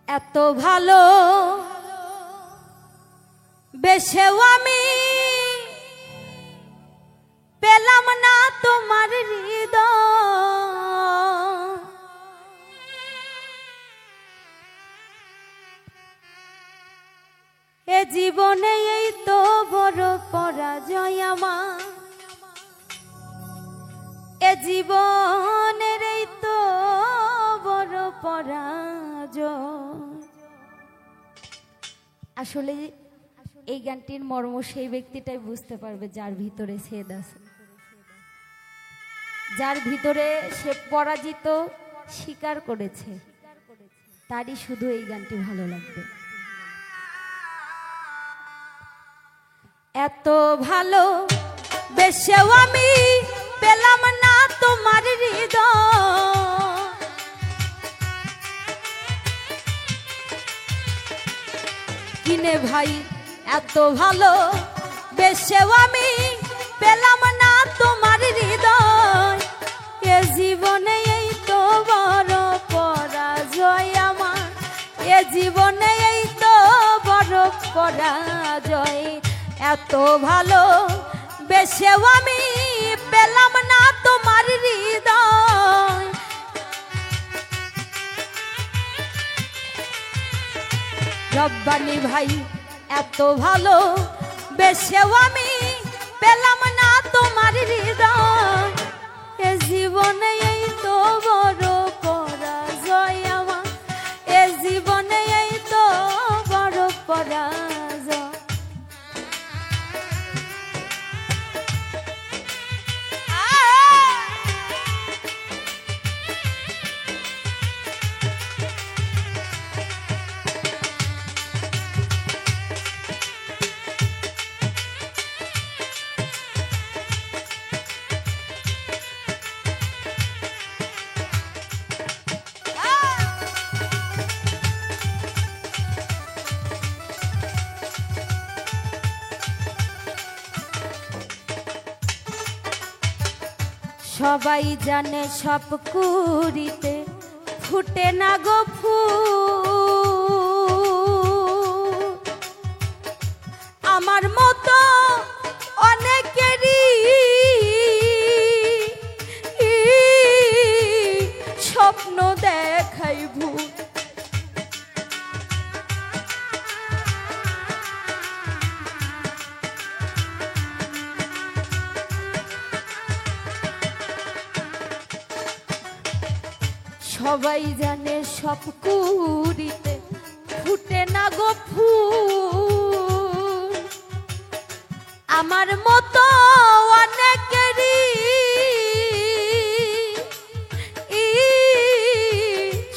S2: এত ভালো বেশেও আমি পেলাম না তোমার হৃদয় এ জীবনে এই তো বড় পরাজয় আমার এ জীবনের এই তো বড় পরাজয়। আসলে এই গানটির মর্ম সেই ব্যক্তিটাই বুঝতে পারবে যার ভিতরে ছেদ আছে, যার ভিতরে সে পরাজিত স্বীকার করেছে, তারই শুধু এই গানটি ভালো লাগবে। এত ভালো বেশেও আমি পেলাম না তোমার হৃদয় কিনে ভাই এত ভালো বেশেও আমি পেলাম না তোমার হৃদয় এ জীবনে এই তো বড় পরাজয় আমার এ জীবনে এই তো বড় পরাজয় এত ভালো বেশেও আমি পেলাম না তোমার হৃদয় রব্বানি ভাই এত ভালো বেশেও আমি পেলাম না তোমার হৃদয় এ জীবনে এই তো বড় পরাজয় আমার এ জীবনে এই তো বড় পরাজয়। সবাই জানে সব কুড়িতে ফুটে না গো ফুল আমার মতো অনেকেরই স্বপ্ন দেখাই ভুল সবাই জানে সব কুড়িতে ফুটে না গো ফুল আমার মতো অনেকেরই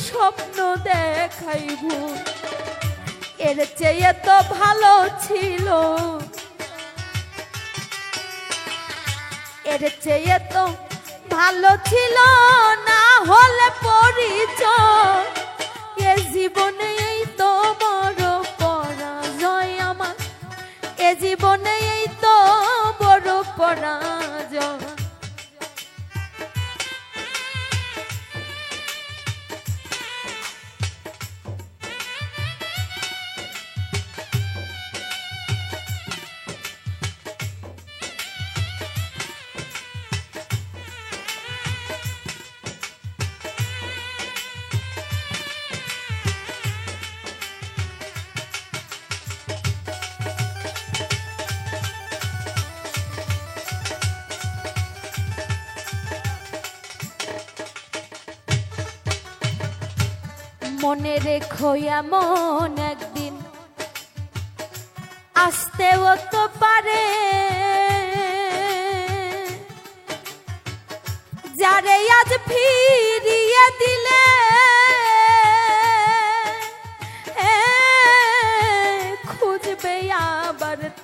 S2: স্বপ্ন দেখাই ভুল এর চেয়ে তো ভালো ছিল এর চেয়ে তো ভালো ছিল না হলে পরিচয় এ জীবনে এই তো বড় পরাজয় আমার এ জীবনে এই তো বড় পরাজয়। মনে রেখো এমন একদিন আসতেও তো পারে যারে আজ ফিরিয়ে দিলে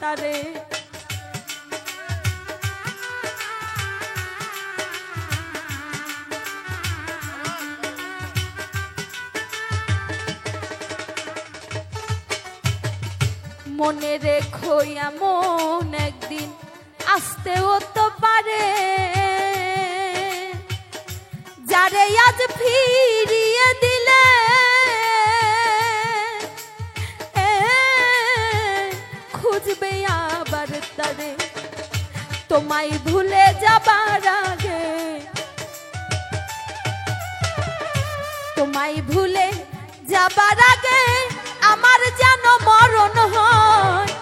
S2: তারে। মনে রেখো এমন একদিন আসতেও তো পারে, যারে আজ ফিরিয়ে দিলে খুঁজবে আবার তারে। তোমায় ভুলে যাবার আগে, তোমায় ভুলে যাবার আগে আমার যেন মরণ হয়।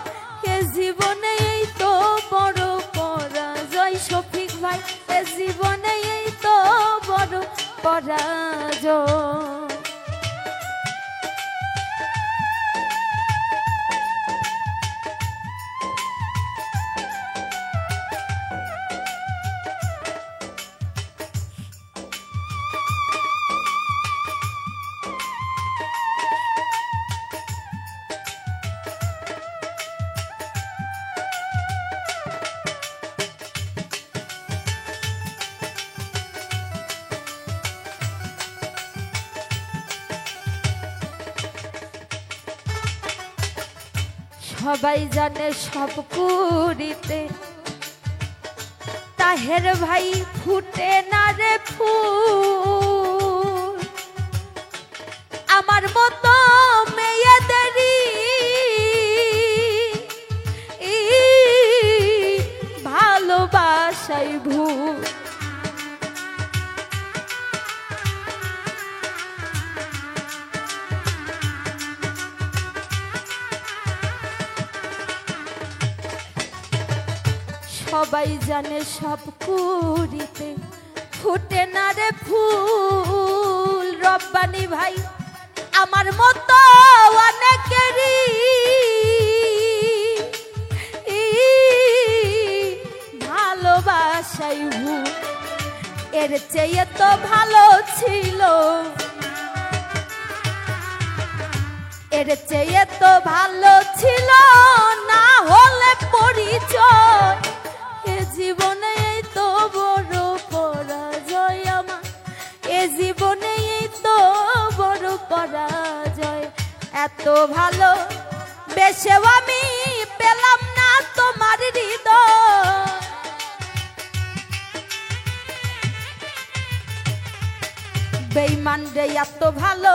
S2: এ জীবনে এই তো বড় পরাজয় শফিক ভাই, এ জীবনে এই তো বড় পরাজয়। সবাই জানে সব কুড়িতে তাহের ভাই ফুটে না রে ফুল। আমার মতো মেয়েদেরই ভালোবাসাই ভুল। সবাই জানে সব কুড়িতে ফুটে না রে ফুল। রব্বানি ভাই আমার মতো অনেকেরই ভালোবাসাই ভুল। এর চেয়ে তো ভালো ছিল, এর চেয়ে তো ভালো ছিল না হলে পরিচয়। এ জীবনে এই তো বড় পরাজয় আমার, এ জীবনে এই তো বড় পরাজয়। এত ভালো বেশেও আমি পেলাম না তোমার হৃদয়। বেঈমান রে এত ভালো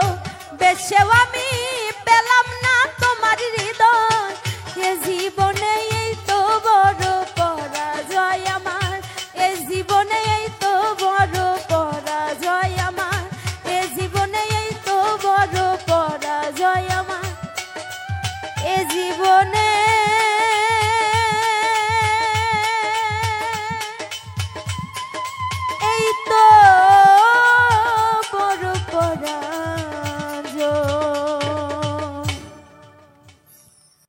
S2: বেশেও আমি